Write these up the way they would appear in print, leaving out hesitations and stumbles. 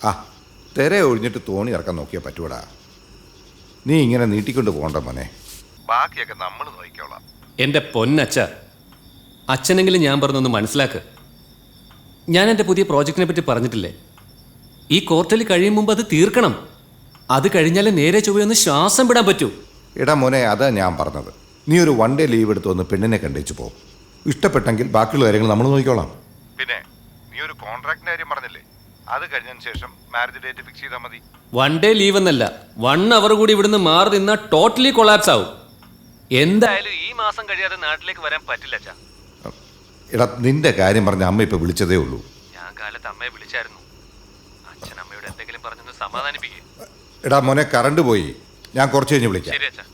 ആ തിര ഒഴിഞ്ഞിട്ട് തോണി ഇറക്കാൻ നോക്കിയാൽ പറ്റൂടാ. നീ ഇങ്ങനെ നീട്ടിക്കൊണ്ട് പോകണ്ട മോനെ. ബാക്കിയൊക്കെ നമ്മൾ നോക്കിക്കോളാം. എൻ്റെ പൊന്നച്ഛ, അച്ഛനെങ്കിലും ഞാൻ പറഞ്ഞൊന്ന് മനസ്സിലാക്ക്. ഞാൻ എൻ്റെ പുതിയ പ്രോജക്റ്റിനെ പറ്റി പറഞ്ഞിട്ടില്ലേ? ഈ ക്വാർട്ടറിൽ കഴിയും മുമ്പ് അത് തീർക്കണം. അത് കഴിഞ്ഞാലേ നേരെ ചൊവ്വയൊന്ന് ശ്വാസം വിടാൻ പറ്റൂ. എടാ മോനെ, അതാ ഞാൻ പറഞ്ഞത്. നീ ഒരു 1 ഡേ ലീവ് എടുത്ത് വന്ന് പെണ്ണിനെ കണ്ടേച്ച് പോകും. ഇഷ്ടപ്പെട്ടെങ്കിൽ ബാക്കിയുള്ള കാര്യങ്ങൾ നമ്മൾ നോക്കിക്കോളാം. പിന്നെ നീ ഒരു കോൺട്രാക്ടിന്റെ കാര്യം പറഞ്ഞില്ലേ, അത് കഴിഞ്ഞതിന് ശേഷം മാരേജ് ഡേറ്റ് ഫിക്സ് ചെയ്താൽ മതി. 1 ഡേ ലീവ് എന്നല്ല, 1 അവർ കൂടി ഇവിടുന്ന് മാറി നിന്നാൽ ടോട്ടലി കൊളാപ്സ് ആവും. എന്തായാലും ഈ മാസം കഴിയാതെ നാട്ടിലേക്ക് വരാൻ പറ്റില്ല അച്ഛാ. എടാ, നിന്റെ കാര്യം പറഞ്ഞ അമ്മ ഇപ്പൊ വിളിച്ചതേ ഉള്ളൂ. ഞാൻ കാലത്ത് അമ്മയെ വിളിച്ചായിരുന്നു. അച്ഛൻ അമ്മയോട് എന്തെങ്കിലും പറഞ്ഞൊന്ന് സമാധാനിപ്പിക്കും. എടാ മോനെ, കറണ്ട് പോയി. ഞാൻ കുറച്ച് കഴിഞ്ഞ് വിളിക്കാം. ശരി അച്ഛാ.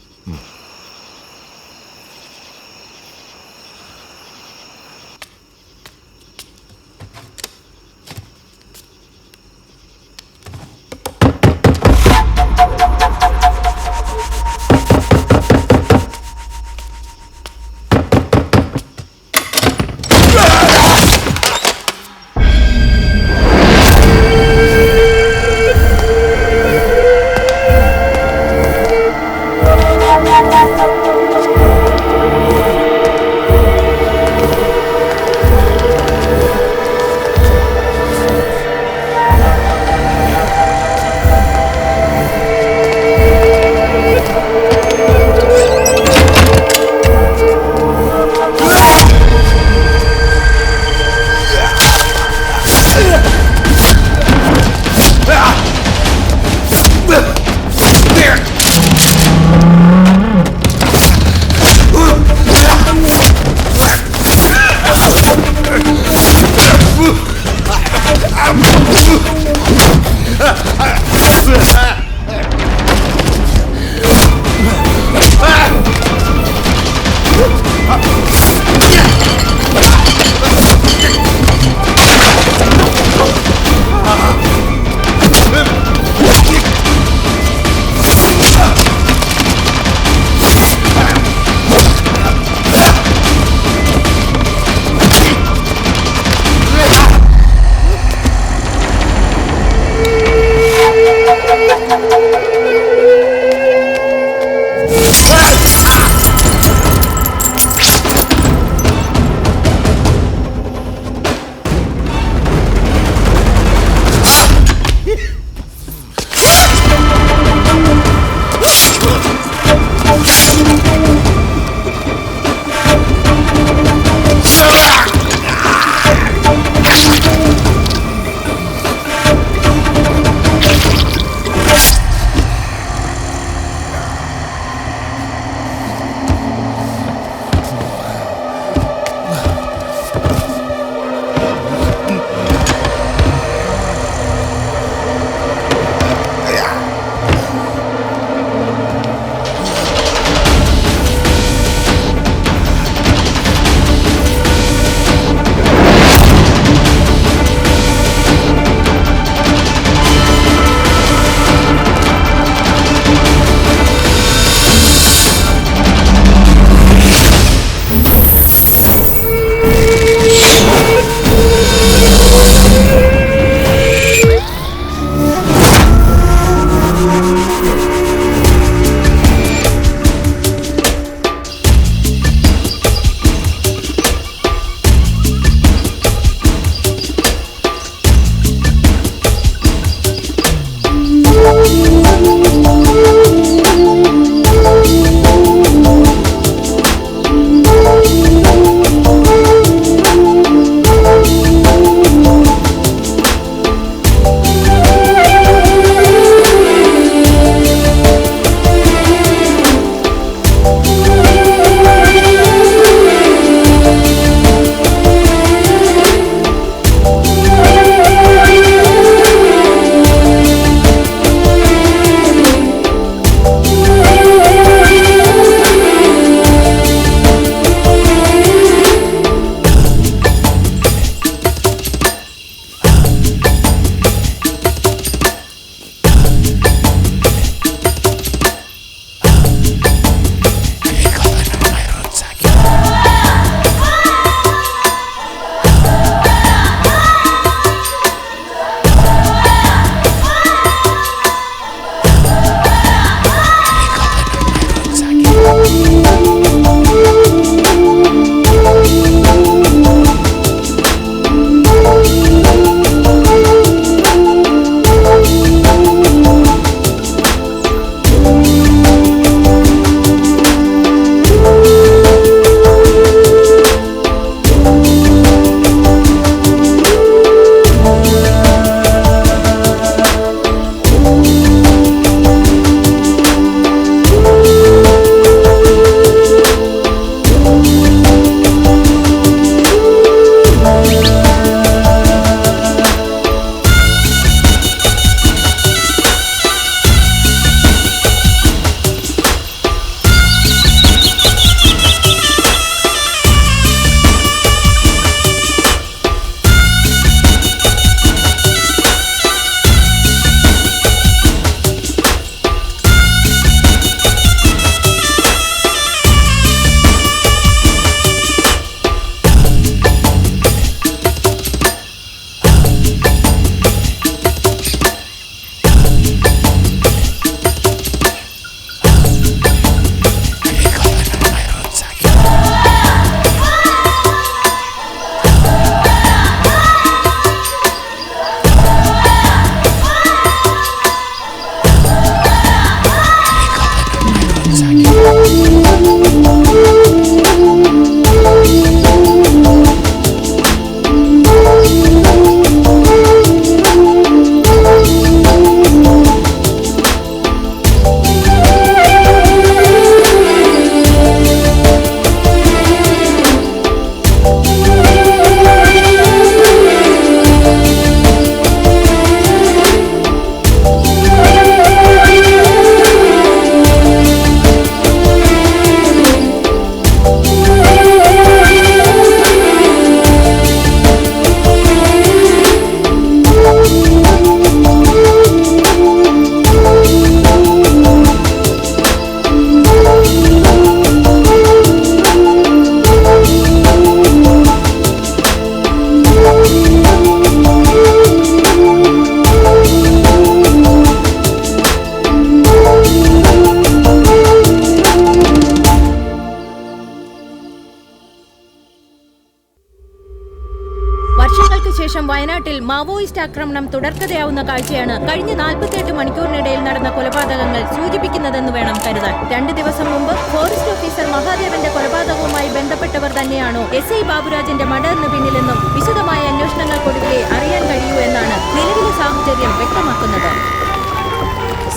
മാവോയിസ്റ്റ് ആക്രമണം തുടർക്കഥയാവുന്ന കാഴ്ചയാണ് കഴിഞ്ഞ 48 മണിക്കൂറിനിടയിൽ നടന്ന കൊലപാതകങ്ങൾ സൂചിപ്പിക്കുന്നതെന്ന് വേണം കരുതാൻ. 2 ദിവസം മുമ്പ് ഫോറസ്റ്റ് ഓഫീസർ മഹാദേവന്റെ കൊലപാതകവുമായി ബന്ധപ്പെട്ടവർ തന്നെയാണോ SI ബാബുരാജിന്റെ മർഡറിന് പിന്നിലെന്നും വിശദമായ അന്വേഷണങ്ങൾക്കൊടുവിലേ അറിയാൻ കഴിയൂ എന്നാണ് നിലവിലെ സാഹചര്യം വ്യക്തമാക്കുന്നത്.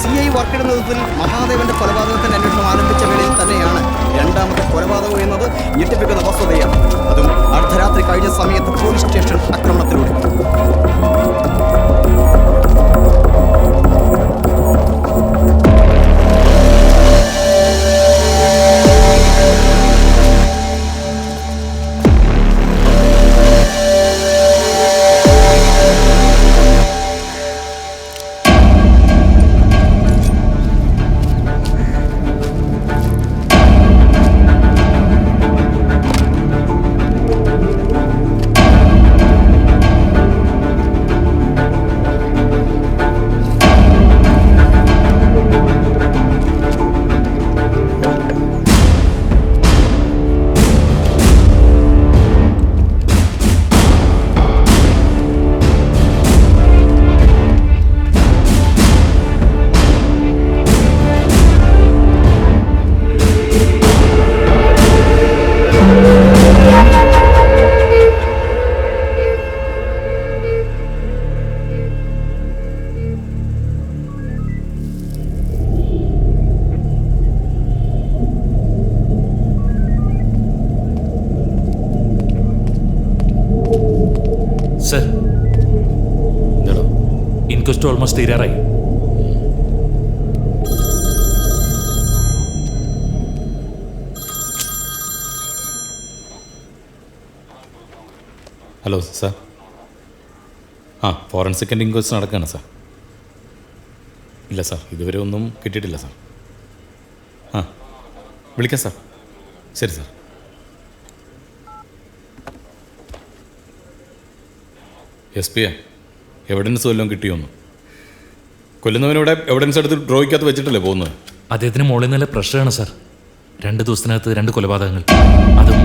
CI വർക്കിയുടെ നേതൃത്വത്തിൽ മഹാദേവന്റെ കൊലപാതകത്തിന്റെ അന്വേഷണം ആരംഭിച്ച വേളയിൽ തന്നെയാണ് രണ്ടാമത്തെ കൊലപാതകം എന്നത് ഞെട്ടിപ്പിക്കുന്ന വസ്തുതയാണ്. അതും അർദ്ധരാത്രി കഴിഞ്ഞ സമയത്ത് പോലീസ് സ്റ്റേഷൻ ആക്രമണത്തിലൂടെ. സർ, ഇൻക്വസ്റ്റ് ഓൾമോസ്റ്റ് തീരാറായി. Hello sir. Forensic and inquest നടക്കുകയാണ് സാർ. ഇല്ല സാർ, ഇതുവരെ ഒന്നും കിട്ടിയിട്ടില്ല സാർ. വിളിക്കാം സാർ. ശരി സാർ. SP എവിഡൻസ് വല്ലതും കിട്ടിയോന്ന്? കൊല്ലുന്നവനിവിടെ എവിഡൻസ് എടുത്ത് ഡ്രോയ്ക്കകത്ത് വെച്ചിട്ടല്ലേ പോകുന്നത്? അദ്ദേഹത്തിന് മുകളിൽ നല്ല പ്രഷറാണ് സാർ. 2 ദിവസത്തിനകത്ത് 2 കൊലപാതകങ്ങൾ. അതും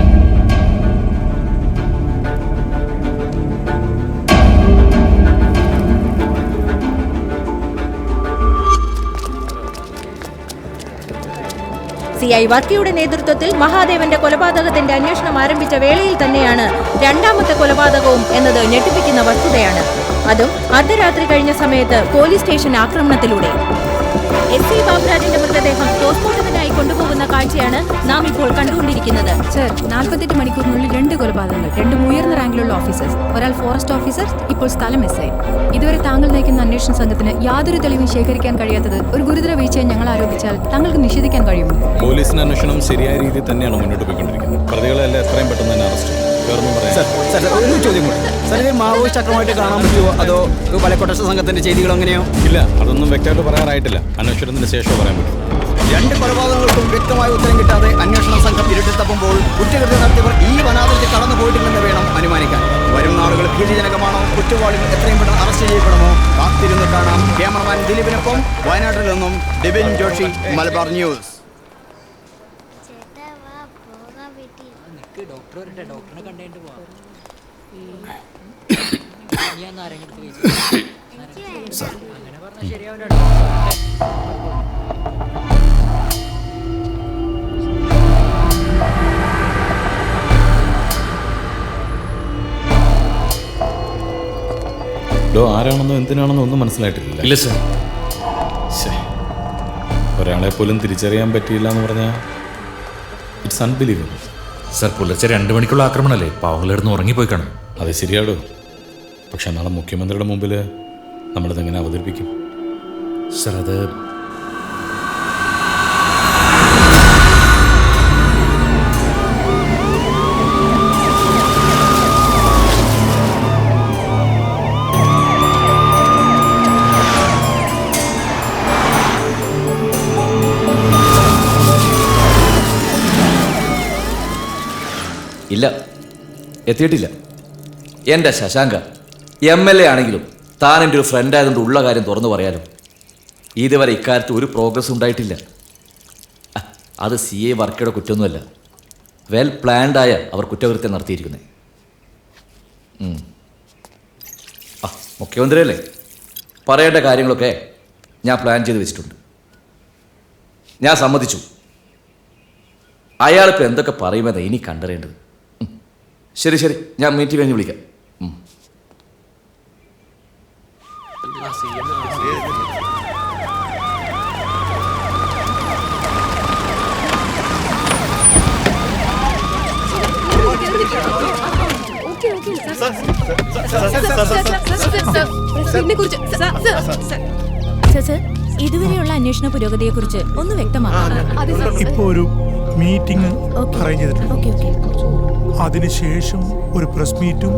CI വർക്കിയുടെ നേതൃത്വത്തിൽ മഹാദേവന്റെ കൊലപാതകത്തിന്റെ അന്വേഷണം ആരംഭിച്ച വേളയിൽ തന്നെയാണ് രണ്ടാമത്തെ കൊലപാതകവും എന്നത് ഞെട്ടിപ്പിക്കുന്ന വസ്തുതയാണ്. അതും അർദ്ധരാത്രി കഴിഞ്ഞ സമയത്ത് പോലീസ് സ്റ്റേഷൻ ആക്രമണത്തിലൂടെ. SI ബാബുരാജിന്റെ മൃതദേഹം പോസ്റ്റ്മോർട്ടത്തിനായി കൊണ്ടുപോകുന്ന കാഴ്ചയാണ് നാം ഇപ്പോൾ കണ്ടുകൊണ്ടിരിക്കുന്നത്. സർ, 48 മണിക്കൂറിനുള്ളിൽ 2 കൊലപാതകങ്ങൾ, 2 ഉയർന്ന റാങ്കിലുള്ള ഓഫീസേഴ്സ്, ഒരാൾ ഫോറസ്റ്റ് ഓഫീസർ, ഇപ്പോൾ സ്ഥലം SI. ഇതുവരെ താങ്കൾ നയിക്കുന്ന അന്വേഷണ സംഘത്തിന് യാതൊരു തെളിവും ശേഖരിക്കാൻ കഴിയാത്തത് ഒരു ഗുരുതര വീഴ്ചയെ ഞങ്ങൾ ആരോപിച്ചാൽ താങ്കൾക്ക് നിഷേധിക്കാൻ കഴിയുമോ? പോലീസിന്റെ അന്വേഷണം ശരിയായ രീതിയിൽ തന്നെയാണ് മുന്നോട്ട് പോയിക്കൊണ്ടിരിക്കുന്നത്. പ്രതികളെല്ലാം എത്രയും പെട്ടെന്ന് തന്നെ അറസ്റ്റ് ചെയ്യും. ഒരു ചോദ്യം കൂടി. സാർ, മാവോയിസ്റ്റ് ആക്രമണമായിട്ട് കാണാൻ പറ്റുമോ, അതോ കൊലക്കൊട്ടേഷൻ സംഘത്തിന്റെ ചെയ്തികൾ എങ്ങനെയോ? ഇല്ല, അതൊന്നും വ്യക്തമായിട്ട് പറയാറായിട്ടില്ല. അന്വേഷണത്തിന് ശേഷം പറയാൻ പറ്റും. 2 കൊലപാതകങ്ങൾക്കും വ്യക്തമായ ഉത്തരം കിട്ടാതെ അന്വേഷണ സംഘം ഇരുട്ടിൽ തപ്പുമ്പോൾ കുറ്റകൃത്യം നടത്തിയവർ ഈ വനാതിർത്തി കടന്നു പോയിട്ടുണ്ടെന്ന് വേണം അനുമാനിക്കാൻ. വരും നാളുകൾ ഭീതിജനകമാണോ? കുറ്റവാളികൾ എത്രയും പെട്ടെന്ന് അറസ്റ്റ് ചെയ്യപ്പെടുമോ? കാത്തിരുന്ന് കാണാം. ക്യാമറമാൻ ദിലീപിനൊപ്പം വയനാട്ടിൽ നിന്നും ഡിബിൻ ജോഷി, മലബാർ ന്യൂസ്. ആരാണെന്നോ എന്തിനാണെന്നോ ഒന്നും മനസ്സിലായിട്ടില്ല. ഇല്ല സർ. ഒരാളെ പോലും തിരിച്ചറിയാൻ പറ്റിയില്ല എന്ന് പറഞ്ഞാൽ ഇറ്റ്സ് അൺബിലീവബിൾ. സർ, പുലർച്ചെ 2 മണിക്കുള്ള ആക്രമണമല്ലേ? പാവങ്ങളിടന്ന് ഉറങ്ങിപ്പോയി കാണും. അത് ശരിയാടോ. പക്ഷെ നാളെ മുഖ്യമന്ത്രിയുടെ മുമ്പിൽ നമ്മളിതെങ്ങനെ അവതരിപ്പിക്കും? സർ, അത് ഇല്ല, എത്തിയിട്ടില്ല. എൻ്റെ ശശാങ്ക MLA ആണെങ്കിലും താൻ എൻ്റെ ഒരു ഫ്രണ്ട് ആയതുകൊണ്ട് ഉള്ള കാര്യം തുറന്നു പറയാലോ. ഇതുവരെ ഇക്കാര്യത്ത് ഒരു പ്രോഗ്രസ് ഉണ്ടായിട്ടില്ല. അത് CI വർക്കയുടെ കുറ്റമൊന്നുമല്ല. വെൽ പ്ലാൻഡായ അവർ കുറ്റകൃത്യം നടത്തിയിരിക്കുന്നത്. മുഖ്യമന്ത്രിയല്ലേ, പറയേണ്ട കാര്യങ്ങളൊക്കെ ഞാൻ പ്ലാൻ ചെയ്ത് വെച്ചിട്ടുണ്ട്. ഞാൻ സമ്മതിച്ചു. അയാളിപ്പോൾ എന്തൊക്കെ പറയുമെന്ന് ഇനി കണ്ടറിയേണ്ടത്. ശരി ശരി, ഞാൻ മീറ്റിംഗ് കഴിഞ്ഞ് വിളിക്കാം. ഇതുവരെയുള്ള അന്വേഷണ പുരോഗതിയെ കുറിച്ച് ഒന്ന് വ്യക്തമാക്കാം. ഇപ്പോ ഒരു മീറ്റിംഗ് അറേഞ്ച് ചെയ്തിട്ടുണ്ട്. അതിനുശേഷം ഒരു പ്രസ് മീറ്റും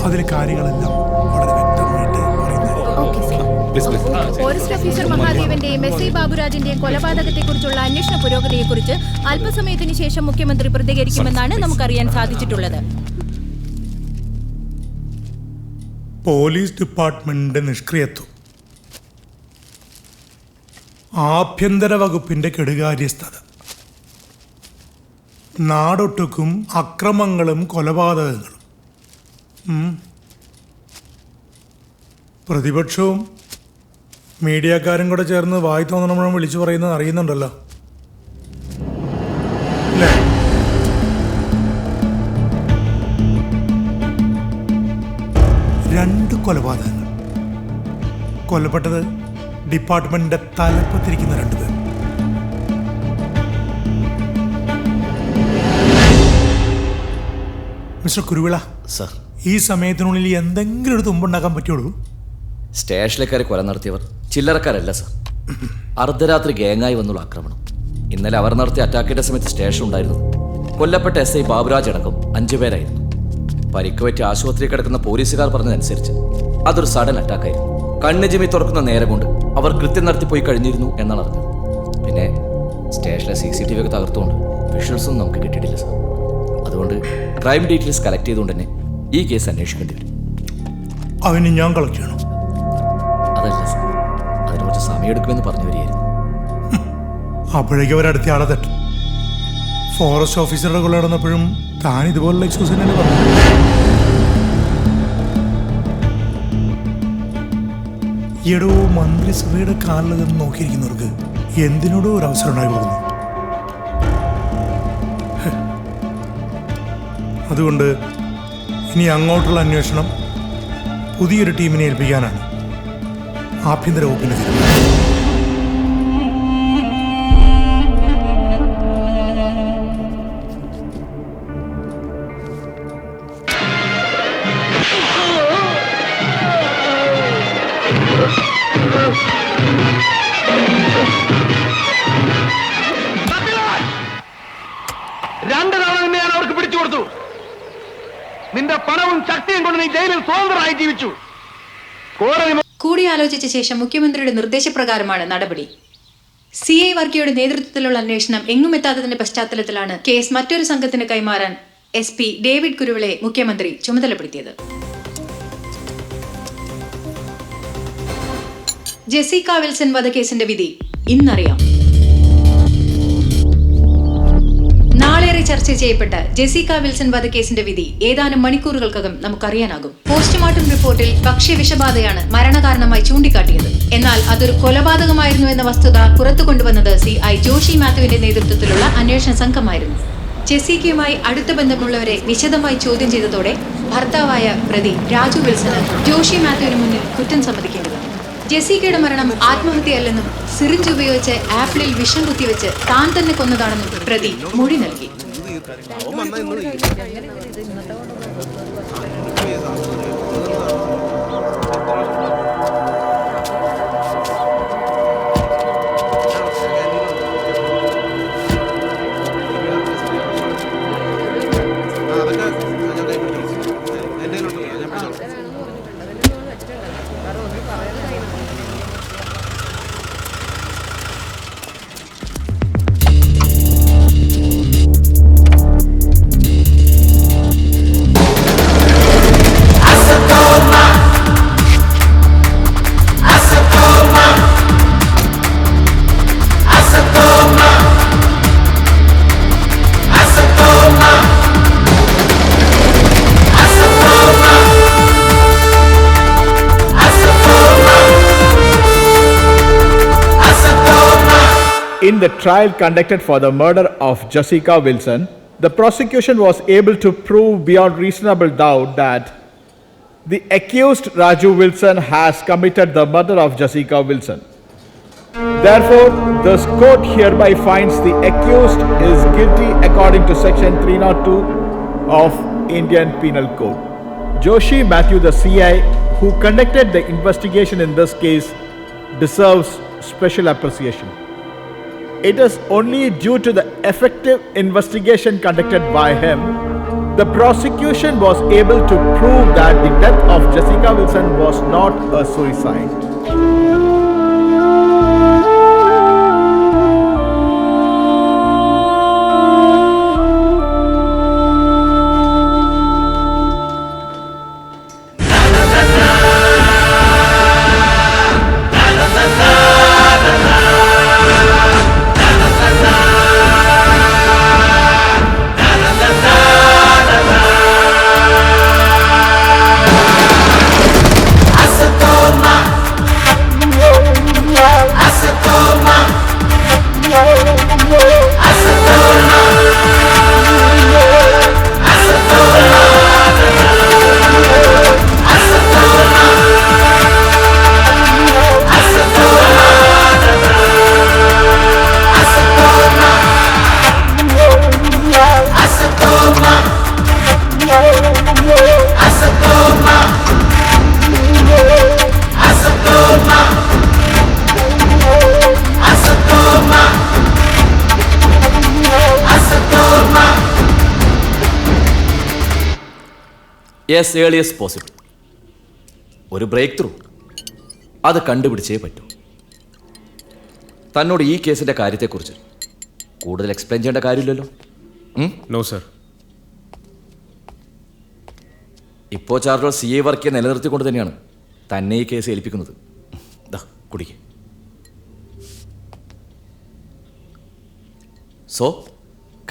അതിലെ കാര്യങ്ങളെല്ലാം വളരെ വ്യക്തമായിട്ട് ഫോറസ്റ്റ് ഓഫീസർ മഹാദേവന്റെയും എസ് ഐ ബാബുരാജിന്റെയും കൊലപാതകത്തെ കുറിച്ചുള്ള അന്വേഷണ പുരോഗതിയെ കുറിച്ച് അല്പസമയത്തിന് ശേഷം മുഖ്യമന്ത്രി പ്രതികരിക്കുമെന്നാണ് നമുക്കറിയാൻ സാധിച്ചിട്ടുള്ളത്. പോലീസ് ഡിപ്പാർട്ട്മെന്റിന്റെ നിഷ്ക്രിയത്വം, ആഭ്യന്തര വകുപ്പിന്റെ കെടുകാര്യസ്ഥത, നാടൊട്ടുക്കും അക്രമങ്ങളും കൊലപാതകങ്ങളും, പ്രതിപക്ഷവും മീഡിയക്കാരും കൂടെ ചേർന്ന് വായി തോന്നണം വിളിച്ചു പറയുന്നത് അറിയുന്നുണ്ടല്ലോ അല്ലേ? രണ്ട് കൊലപാതകങ്ങൾ, കൊല്ലപ്പെട്ടത് ഡിപ്പാർട്ട്മെന്റിന്റെ തലപ്പത്തിരിക്കുന്ന രണ്ടുപേർ. മിസ്റ്റർ കുരുവിള സർ, ഈ സമയത്തിനുള്ളിൽ എന്തെങ്കിലും ഒരു തുമ്പുണ്ടാക്കാൻ പറ്റുള്ളൂ? സ്റ്റേഷനിലേക്കാരെ കൊല നടത്തിയവർ ചില്ലറക്കാരല്ല സർ. അർദ്ധരാത്രി ഗാങ്ങായി വന്നുള്ള ആക്രമണം. ഇന്നലെ അവർ നടത്തിയ അറ്റാക്കിന്റെ സമയത്ത് സ്റ്റേഷൻ ഉണ്ടായിരുന്നത് കൊല്ലപ്പെട്ട എസ് ഐ ബാബുരാജ് അടക്കം 5 പേരായിരുന്നു. പരിക്ക് പറ്റി ആശുപത്രിയിൽ കിടക്കുന്ന പോലീസുകാർ പറഞ്ഞതനുസരിച്ച് അതൊരു സഡൻ അറ്റാക്കായിരുന്നു. കണ്ണ് ചിമ്മി തുറക്കുന്ന നേരം കൊണ്ട് അവർ കൃത്യം നടത്തിപ്പോയി കഴിഞ്ഞിരുന്നു എന്നാണ് അറിഞ്ഞത്. പിന്നെ സ്റ്റേഷനിലെ CCTV ഒക്കെ തകർത്തുകൊണ്ട് വിഷ്വൽസൊന്നും നമുക്ക് കിട്ടിയിട്ടില്ല സർ. അതുകൊണ്ട് ക്രൈം ഡീറ്റെയിൽസ് കളക്ട് ചെയ്തുകൊണ്ട് തന്നെ ഈ കേസ് അന്വേഷിക്കേണ്ടി വരും. അവന് ഞാൻ കളക്ട് ചെയ്യണം? അതല്ല സർ, അതിന് കുറച്ച് സമയമെടുക്കുമെന്ന് പറഞ്ഞു വരികയായിരുന്നു. അപ്പോഴേക്കും അവരടുത്ത ആളെ തട്ടും. ഫോറസ്റ്റ് ഓഫീസറുടെ കൊള്ള നടന്നപ്പോഴും താൻ ഇതുപോലുള്ള എക്സ്ക്യൂസ് തന്നെ പറഞ്ഞു. ഈയിടോ മന്ത്രിസഭയുടെ കാലിൽ നിന്ന് നോക്കിയിരിക്കുന്നവർക്ക് എന്തിനോടോ ഒരു അവസരം ഉണ്ടായി കൊടുക്കുന്നു. അതുകൊണ്ട് ഇനി അങ്ങോട്ടുള്ള അന്വേഷണം പുതിയൊരു ടീമിനെ ഏൽപ്പിക്കാനാണ് ആഭ്യന്തര വകുപ്പിന്റെ തീരുമാനം. രണ്ട് തവണ നിന്നെ ഞാൻ അവർക്ക് പിടിച്ചു കൊടുത്തു. നിന്റെ പണവും ശക്തിയും കൊണ്ട് നീ ജയിലിൽ സ്വതന്ത്രമായി ജീവിച്ചു. കൂടിയാലോചിച്ച ശേഷം മുഖ്യമന്ത്രിയുടെ നിർദ്ദേശപ്രകാരമാണ് നടപടി. CI വർക്കിയുടെ നേതൃത്വത്തിലുള്ള അന്വേഷണം എങ്ങുമെത്താത്തതിന്റെ പശ്ചാത്തലത്തിലാണ് കേസ് മറ്റൊരു സംഘത്തിന് കൈമാറാൻ SP ഡേവിഡ് കുരുവിളെ മുഖ്യമന്ത്രി ചുമതലപ്പെടുത്തിയത്. ജെസിക്ക വിൽസൺ വധക്കേസിന്റെ വിധി ഇന്നറിയാം. നാളേറെ ചർച്ച ചെയ്യപ്പെട്ട ജെസിക്ക വിൽസൺ വധക്കേസിന്റെ വിധി ഏതാനും മണിക്കൂറുകൾക്കകം നമുക്കറിയാനാകും. പോസ്റ്റ്മോർട്ടം റിപ്പോർട്ടിൽ ഭക്ഷ്യവിഷബാധയാണ് മരണകാരണമായി ചൂണ്ടിക്കാട്ടിയത്. എന്നാൽ അതൊരു കൊലപാതകമായിരുന്നു എന്ന വസ്തുത പുറത്തു കൊണ്ടുവന്നത് CI ജോഷി മാത്യുവിന്റെ നേതൃത്വത്തിലുള്ള അന്വേഷണ സംഘമായിരുന്നു. ജെസിക്കയുമായി അടുത്ത ബന്ധമുള്ളവരെ വിശദമായി ചോദ്യം ചെയ്തതോടെ ഭർത്താവായ പ്രതി രാജു വിൽസന് ജോഷി മാത്യുവിന് മുന്നിൽ കുറ്റം സമ്മതിക്കേണ്ടതാണ്. ജെസിക്കയുടെ മരണം ആത്മഹത്യയല്ലെന്നും സിറിഞ്ച് ഉപയോഗിച്ച് ആപ്പിളിൽ വിഷം കുത്തിവെച്ച് താൻ തന്നെ കൊന്നതാണെന്നും പ്രതി മൊഴി നൽകി. In the trial conducted for the murder of Jessica Wilson, the prosecution was able to prove beyond reasonable doubt that the accused Raju Wilson has committed the murder of Jessica Wilson. Therefore, this court hereby finds the accused is guilty according to section 302 of Indian Penal Code. Joshi Matthew, the CI who conducted the investigation in this case, deserves special appreciation. It is only due to the effective investigation conducted by him, the prosecution was able to prove that the death of Jessica Wilson was not a suicide. Yes, earliest possible. ഒരു break through അത് കണ്ടുപിടിച്ചേ പറ്റൂ. തന്നോട് ഈ കേസിൻ്റെ കാര്യത്തെക്കുറിച്ച് കൂടുതൽ explain ചെയ്യേണ്ട കാര്യമില്ലല്ലോ. No sir. ഇപ്പോൾ ചാർജ് സി ഐ വർക്കിയെ നിലനിർത്തിക്കൊണ്ട് തന്നെയാണ് തന്നെ ഈ കേസ് ഏൽപ്പിക്കുന്നത്. ദാ കുടിക്ക്. സോ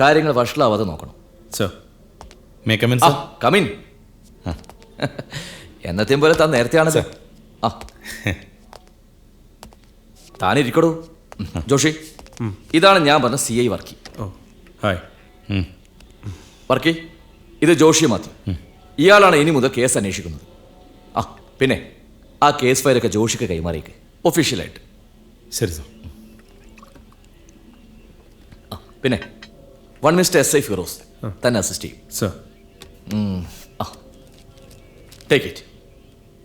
കാര്യങ്ങൾ വഷളാവാതെ നോക്കണം. Sir, may come in sir? Come in. എന്നത്തെയും പോലെ താൻ നേരത്തെയാണ് സർ. ആ താനിരിക്കടൂ. ജോഷി, ഇതാണ് ഞാൻ പറഞ്ഞ C I Varkey. Hi Varkey, ഇത് ജോഷി മാത്യു. ഇയാളാണ് ഇനി മുതൽ കേസ് അന്വേഷിക്കുന്നത്. ആ പിന്നെ ആ കേസ് ഫയലൊക്കെ ജോഷിക്ക് കൈമാറിയേക്ക് ഒഫീഷ്യലായിട്ട്. ശരി സർ. ആ പിന്നെ one mister S I Firoz തന്നെ അസിസ്റ്റ് ചെയ്യും. Sir. Take it.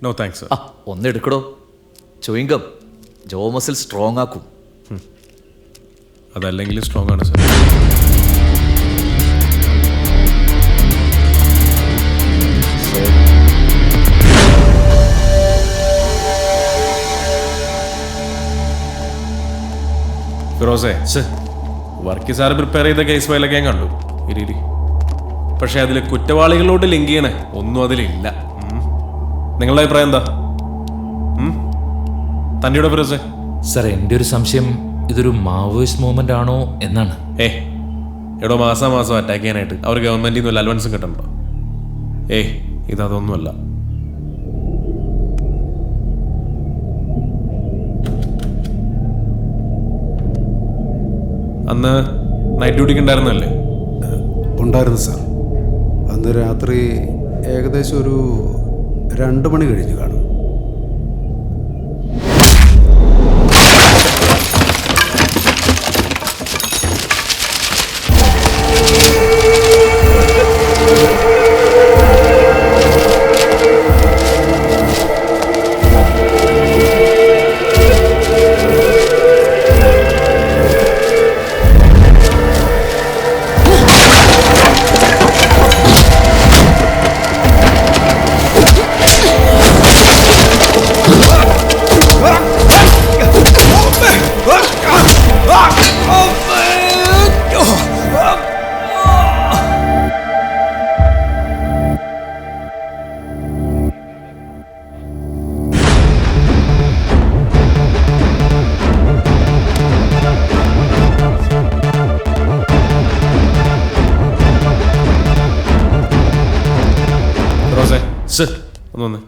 No thanks sir. ആ ഒന്നെടുക്കടോ. ചുയിങ്കം ജോ മസിൽ സ്ട്രോങ് ആക്കും. അതല്ലെങ്കിൽ സ്ട്രോങ് ആണ് സർ. ഫിറോസേ, വർക്കി സാറ് പ്രിപ്പയർ ചെയ്ത കേസ് ഫയലൊക്കെ ഞാൻ കണ്ടു. ഇരി. പക്ഷെ അതിൽ കുറ്റവാളികളോട് ലിങ്ക് ചെയ്യണേ ഒന്നും അതിലില്ല. നിങ്ങളുടെ അഭിപ്രായം എന്താ? തന്നെയുടെ ഫിറോസേ? സാർ, എൻ്റെ ഒരു സംശയം ഇതൊരു മാവോയിസ്റ്റ് മൂവ്മെന്റ് ആണോ എന്നാണ്. എടോ, മാസം അറ്റാക്ക് ചെയ്യാനായിട്ട് അവർ ഗവൺമെന്റിൽ നിന്ന് വല്ല അലവൻസും കിട്ടണ്ടോ? ഇതൊന്നുമല്ല. അന്ന് നൈറ്റ് ഡ്യൂട്ടിക്ക് ഉണ്ടായിരുന്നല്ലേ? ഉണ്ടായിരുന്നു സാർ. അന്ന് രാത്രി ഏകദേശം ഒരു 2 മണി കഴിഞ്ഞ് കാണും. സർ, ഒന്ന് വന്നേ.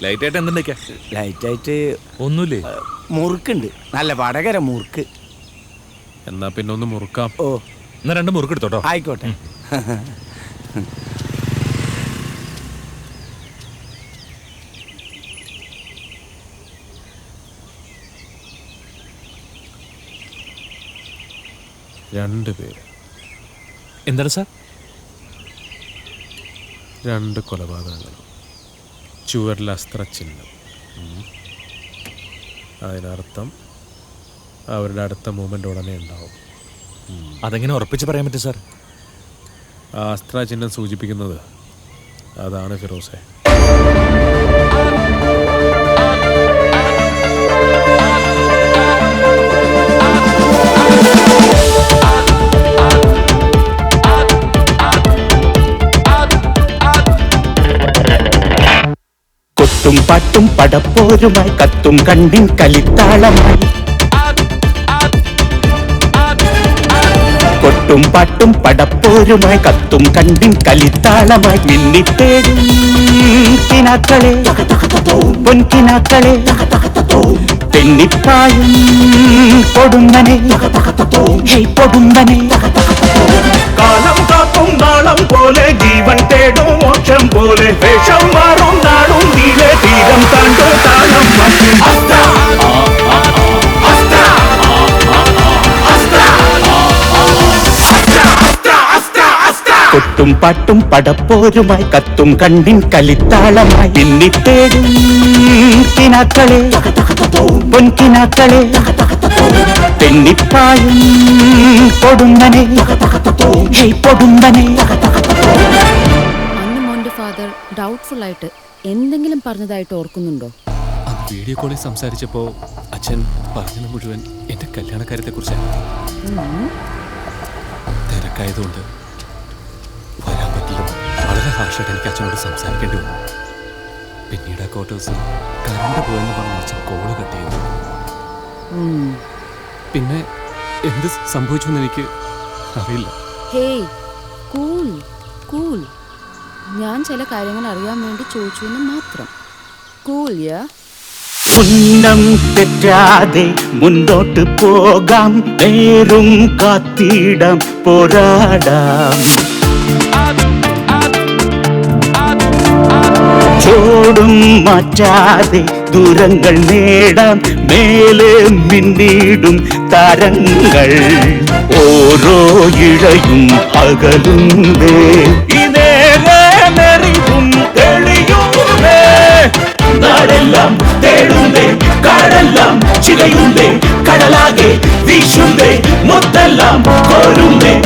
ലൈറ്റായിട്ട് എന്തുണ്ടാ? ലൈറ്റായിട്ട് ഒന്നുമില്ലേ? മുറുക്കുണ്ട്, നല്ല വടകര മുറുക്ക്. എന്നാ പിന്നെ ഒന്ന് മുറുക്കാം. ഓ എന്നാ 2 മുറുക്ക് എടുത്തോട്ടോ. ആയിക്കോട്ടെ. രണ്ടുപേര്. എന്താണ് സാർ? 2 കൊലപാതകങ്ങൾ, ചുവരിൽ അസ്ത്രചിഹ്നം. അതിനർത്ഥം അവരുടെ അടുത്ത മൂവ്മെന്റ് ഉടനെ ഉണ്ടാവും. അതെങ്ങനെ ഉറപ്പിച്ച് പറയാൻ പറ്റും സാർ? ആ അസ്ത്രചിഹ്നം സൂചിപ്പിക്കുന്നത് അതാണ് ഫിറോസെ. കൊട്ടും പാട്ടും പടപ്പോരുമായി കത്തും കണ്ണിൻ കലിത്താളമായി. കൊട്ടും പാട്ടും പടപ്പോരുമായി കത്തും കണ്ണിൻ കലിത്താളമായി മിന്നിത്തേടും കിനാക്കളെ പൊൻകിനാക്കളെ തെന്നിപ്പായും പൊടുന്നനെ പൊടുന്നനെ. കാലം കാക്കും നാളം പോലെ ജീവൻ തേടും മോക്ഷം പോലെ വേഷം മാറും നാടും നീലെ തീരം കണ്ടു താളം മാറ്റും. കൊട്ടും പാട്ടും പടപ്പോരുമായി കത്തും കണ്ണിൻ കലിത്താളമായി പിന്നിത്തേടും കിനാക്കളെ പൊൻകിനാക്കളെ തെന്നിപ്പായും പൊടുന്നനെ പൊടുന്നനെ. അന്ന് മോന്റെ ഫാദർ ഡൗട്ട്ഫുൾ ആയിട്ട് എന്തെങ്കിലും പറഞ്ഞതായിട്ട് ഓർക്കുന്നുണ്ടോ? അന്ന് വീഡിയോ കോളിൽ സംസാരിച്ചപ്പോൾ അച്ഛൻ പറഞ്ഞത് മുഴുവൻ എൻ്റെ കല്യാണക്കാര്യത്തെക്കുറിച്ചാണ്. തിരക്കായതുകൊണ്ട് വരാൻ പറ്റില്ലെന്ന് വളരെ ഹാർഷായിട്ട് എനിക്ക് അച്ഛനോട് സംസാരിക്കേണ്ടി വന്നു. പിന്നീട് ആ ക്വാർട്ടേഴ്സ് കറണ്ട് പോയെന്ന് പറഞ്ഞ് അച്ഛൻ കോള് കട്ട് ചെയ്തു. പിന്നെ എന്ത് സംഭവിച്ചു എന്ന് എനിക്ക് അറിയില്ല. ഹേയ് കൂൾ കൂൾ, ഞാൻ ചില കാര്യങ്ങൾ അറിയാൻ വേണ്ടി ചോദിച്ചു എന്ന് മാത്രം. കൂൾ യാ. ഉന്നം തെറ്റാതെ മുന്നോട്ട് പോകാം, നേരും കാത്തിടാം, പോരാടാം. ചോടും മാറ്റാതെ ദൂരങ്ങൾ നേടാം, മേലെ മിന്നിടും താരങ്ങൾ. ഓരോ ഇഴയും അകലുന്നേ, ഇതേറിവും തെളിയുന്നേ. നാടെല്ലാം തേടുന്നേ, കാടെല്ലാം ചിതയുന്നേ, കടലാകെ വീശുന്നേ, മുത്തെല്ലാം കോരുന്നേ.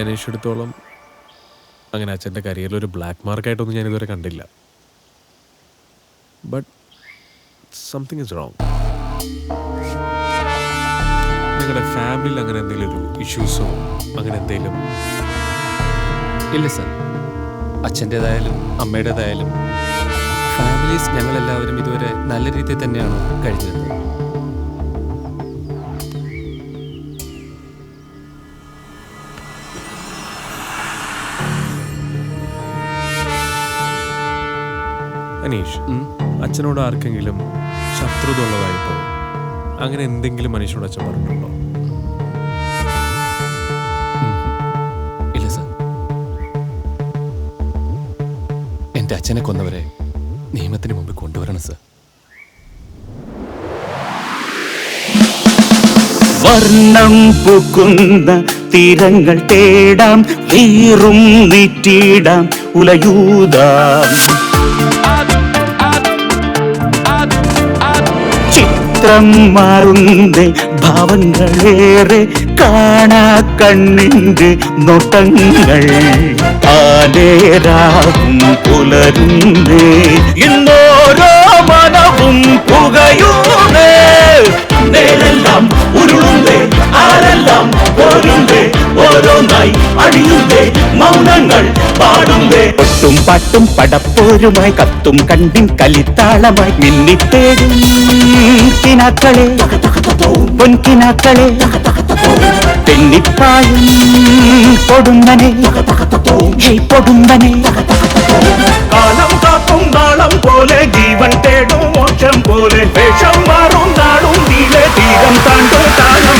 അന്വേഷിച്ചിടത്തോളം അങ്ങനെ അച്ഛൻ്റെ കരിയറിൽ ഒരു ബ്ലാക്ക് മാർക്കായിട്ടൊന്നും ഞാൻ ഇതുവരെ കണ്ടില്ല. But something is wrong. നിങ്ങളുടെ ഫാമിലിയിൽ അങ്ങനെ എന്തെങ്കിലും ഒരു ഇഷ്യൂസോ അങ്ങനെ എന്തെങ്കിലും? ഇല്ല സർ, അച്ഛൻ്റെതായാലും അമ്മയുടേതായാലും ഫാമിലീസ് ഞങ്ങളെല്ലാവരും ഇതുവരെ നല്ല രീതിയിൽ തന്നെയാണ് കഴിഞ്ഞിരുന്നത്. അനീഷ്, അച്ഛനോട് ആർക്കെങ്കിലും ശത്രുത ഉള്ളതായിട്ടോ അങ്ങനെ എന്തെങ്കിലും മനുഷ്യനോട് അച്ഛൻ പറഞ്ഞിട്ടുണ്ടോ? ഇല്ല സർ. എൻ്റെ അച്ഛനെ കൊന്നവരെ നിയമത്തിന് മുമ്പ് കൊണ്ടുവരണം സർ. വർണ്ണം പൂക്കുന്ന തീരങ്ങൾ തേടാം, വീറും നീറ്റിടാം, ഉലയൂതാം. ചിത്രം മാറുന്നേ, ഭാവങ്ങളേറെ കാണാ കണ്ണിൻ്റെ നോട്ടങ്ങൾ. ആലേരാവും പുലരുന്നേ, ഇന്നോരോ മനവും പുകയൂന്നേ. നേരെല്ലാം ഉരുളുന്നേ ആരെല്ലാം പോരുന്നേ ഓരോന്നായി അടിയുന്നേ മൗനങ്ങൾ പാടുന്നേ ഒട്ടും പാട്ടും പടപ്പോരുമായി കത്തും കണ്ടിൻ കലിത്താളമായി മിന്നിത്തേടും കിനാക്കളെ പൊൻകിനാക്കളെ തെന്നിപ്പായും കൊടുമ്പനെ കൊടുമ്പനെ കാലം കാക്കും നാളം പോലെ ജീവൻ തേടും മോക്ഷം പോലെ വേഷം മാറും നാടും നീലെ തീരം താണ്ടും താളം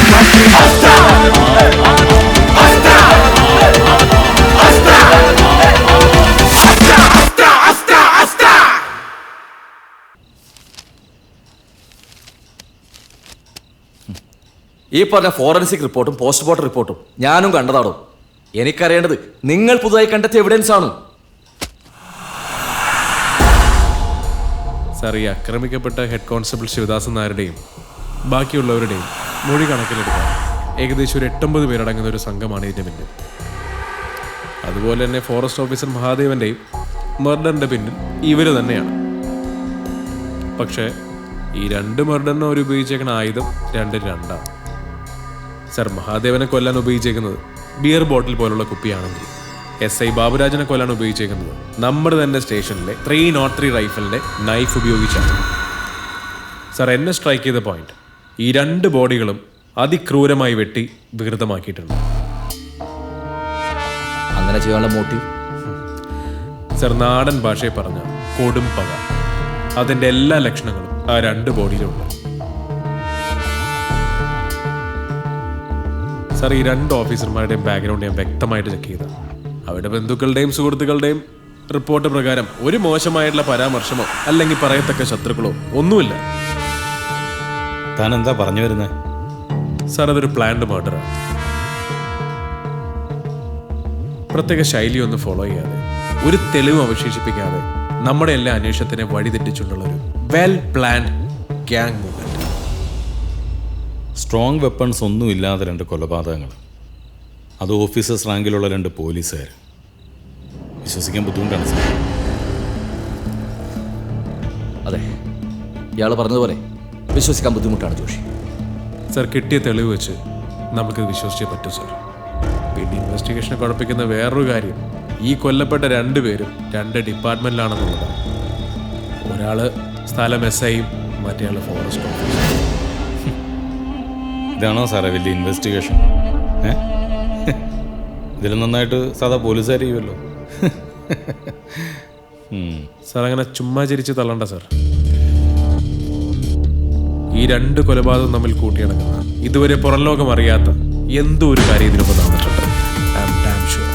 ഈ പറഞ്ഞ ഫോറൻസിക് റിപ്പോർട്ടും പോസ്റ്റ്മോർട്ടം റിപ്പോർട്ടും ഞാനും കണ്ടതാണോ? എനിക്കറിയേണ്ടത് നിങ്ങൾ പുതുതായി കണ്ടെത്തിയ എവിഡൻസ് ആണ്. സാർ, ഈ ആക്രമിക്കപ്പെട്ട ഹെഡ് കോൺസ്റ്റബിൾ ശിവദാസൻ നായരുടെയും ബാക്കിയുള്ളവരുടെയും മൊഴി കണക്കിലെടുക്കാൻ ഏകദേശം ഒരു 8-9 പേരടങ്ങുന്ന ഒരു സംഘമാണ് ഇതിൻ്റെ പിന്നിൽ. അതുപോലെ തന്നെ ഫോറസ്റ്റ് ഓഫീസർ മഹാദേവൻ്റെയും മർഡറിൻ്റെ പിന്നിൽ ഇവർ തന്നെയാണ്. പക്ഷേ ഈ 2 മർഡറിനും അവർ ഉപയോഗിച്ചേക്കുന്ന ആയുധം രണ്ടാണ്. സർ, മഹാദേവനെ കൊല്ലാൻ ഉപയോഗിച്ചേക്കുന്നത് ബിയർ ബോട്ടിൽ പോലുള്ള കുപ്പിയാണെങ്കിൽ SI ബാബുരാജനെ കൊല്ലാൻ ഉപയോഗിച്ചേക്കുന്നത് നമ്മുടെ തന്നെ സ്റ്റേഷനിലെ 303 റൈഫലിന്റെ നൈഫ് ഉപയോഗിച്ചാണ്. സർ, എന്നെ സ്ട്രൈക്ക് ചെയ്ത പോയിന്റ് ഈ 2 ബോഡികളും അതിക്രൂരമായി വെട്ടി വികൃതമാക്കിയിട്ടുണ്ട്. അങ്ങനെ ചെയ്യാനുള്ള മോട്ടീവ്? സർ, നാടൻ ഭാഷയിൽ പറഞ്ഞ കൊടും പക. അതിന്റെ എല്ലാ ലക്ഷണങ്ങളും ആ 2 ബോഡിയിലുണ്ട്. സാർ, ഈ 2 ഓഫീസർമാരുടെയും ബാക്ക്ഗ്രൗണ്ട് ഞാൻ വ്യക്തമായിട്ട് ചെക്ക് ചെയ്ത അവരുടെ ബന്ധുക്കളുടെയും സുഹൃത്തുക്കളുടെയും റിപ്പോർട്ട് പ്രകാരം ഒരു മോശമായിട്ടുള്ള പരാമർശമോ അല്ലെങ്കിൽ പറയത്തക്ക ശത്രുക്കളോ ഒന്നുമില്ല. താൻ എന്താ പറഞ്ഞു വരുന്നത്? സാർ, അതൊരു പ്ലാൻഡ് മർഡറാണ്. പ്രത്യേക ശൈലിയൊന്നും ഫോളോ ചെയ്യാതെ, ഒരു തെളിവും അവശേഷിപ്പിക്കാതെ നമ്മുടെ എല്ലാ അന്വേഷണത്തിനെ വഴിതെറ്റിച്ചുകൊണ്ടുള്ള ഒരു well planned gang movement. Strong weapons ഒന്നും ഇല്ലാതെ 2 കൊലപാതകങ്ങൾ, അത് ഓഫീസേഴ്സ് റാങ്കിലുള്ള 2 പോലീസുകാർ. വിശ്വസിക്കാൻ ബുദ്ധിമുട്ടാണ് സാർ. അതെ, ഇയാൾ പറഞ്ഞതുപോലെ വിശ്വസിക്കാൻ ബുദ്ധിമുട്ടാണ് ജോഷി. സാർ, കിട്ടിയ തെളിവ് വെച്ച് നമുക്കിത് വിശ്വസിച്ചേ പറ്റൂ സാർ. പിന്നെ ഇൻവെസ്റ്റിഗേഷനെ കുഴപ്പിക്കുന്ന വേറൊരു കാര്യം, ഈ കൊല്ലപ്പെട്ട 2 പേരും 2 ഡിപ്പാർട്ട്മെന്റിലാണെന്നുള്ളതാണ്. ഒരാള് സ്ഥലം SIയും മറ്റേയാൾ ഫോറസ്റ്റ് ഓഫീസർ. ഇതാണോ സാറേ വലിയ ഇൻവെസ്റ്റിഗേഷൻ? ഇതിൽ നന്നായിട്ട് സാധാ പോലീസുകാർ ചെയ്യുമല്ലോ. സാർ, അങ്ങനെ ചുമ്മാ ചിരിച്ച് തള്ളണ്ട സാർ. ഈ 2 കൊലപാതകം തമ്മിൽ കൂട്ടിയിണക്കുന്ന ഇതുവരെ പുറം ലോകം അറിയാത്ത എന്തോ ഒരു കാര്യം ഇതിനൊപ്പം നടന്നിട്ടുണ്ട്. I am damn sure.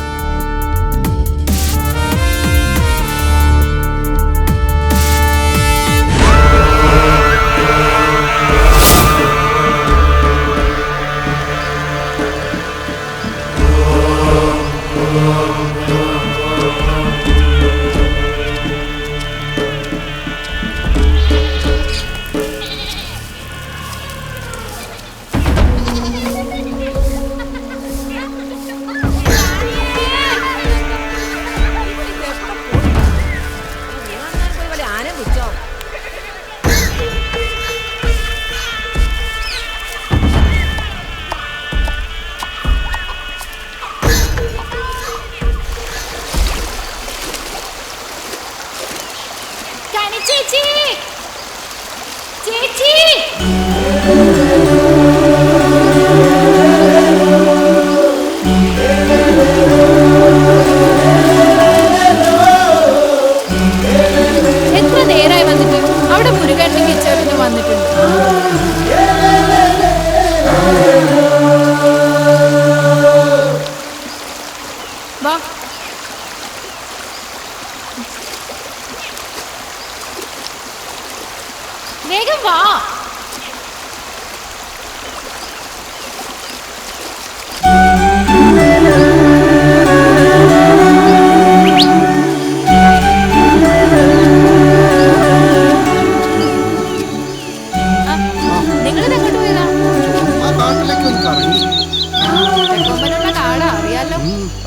വേഗം വാ.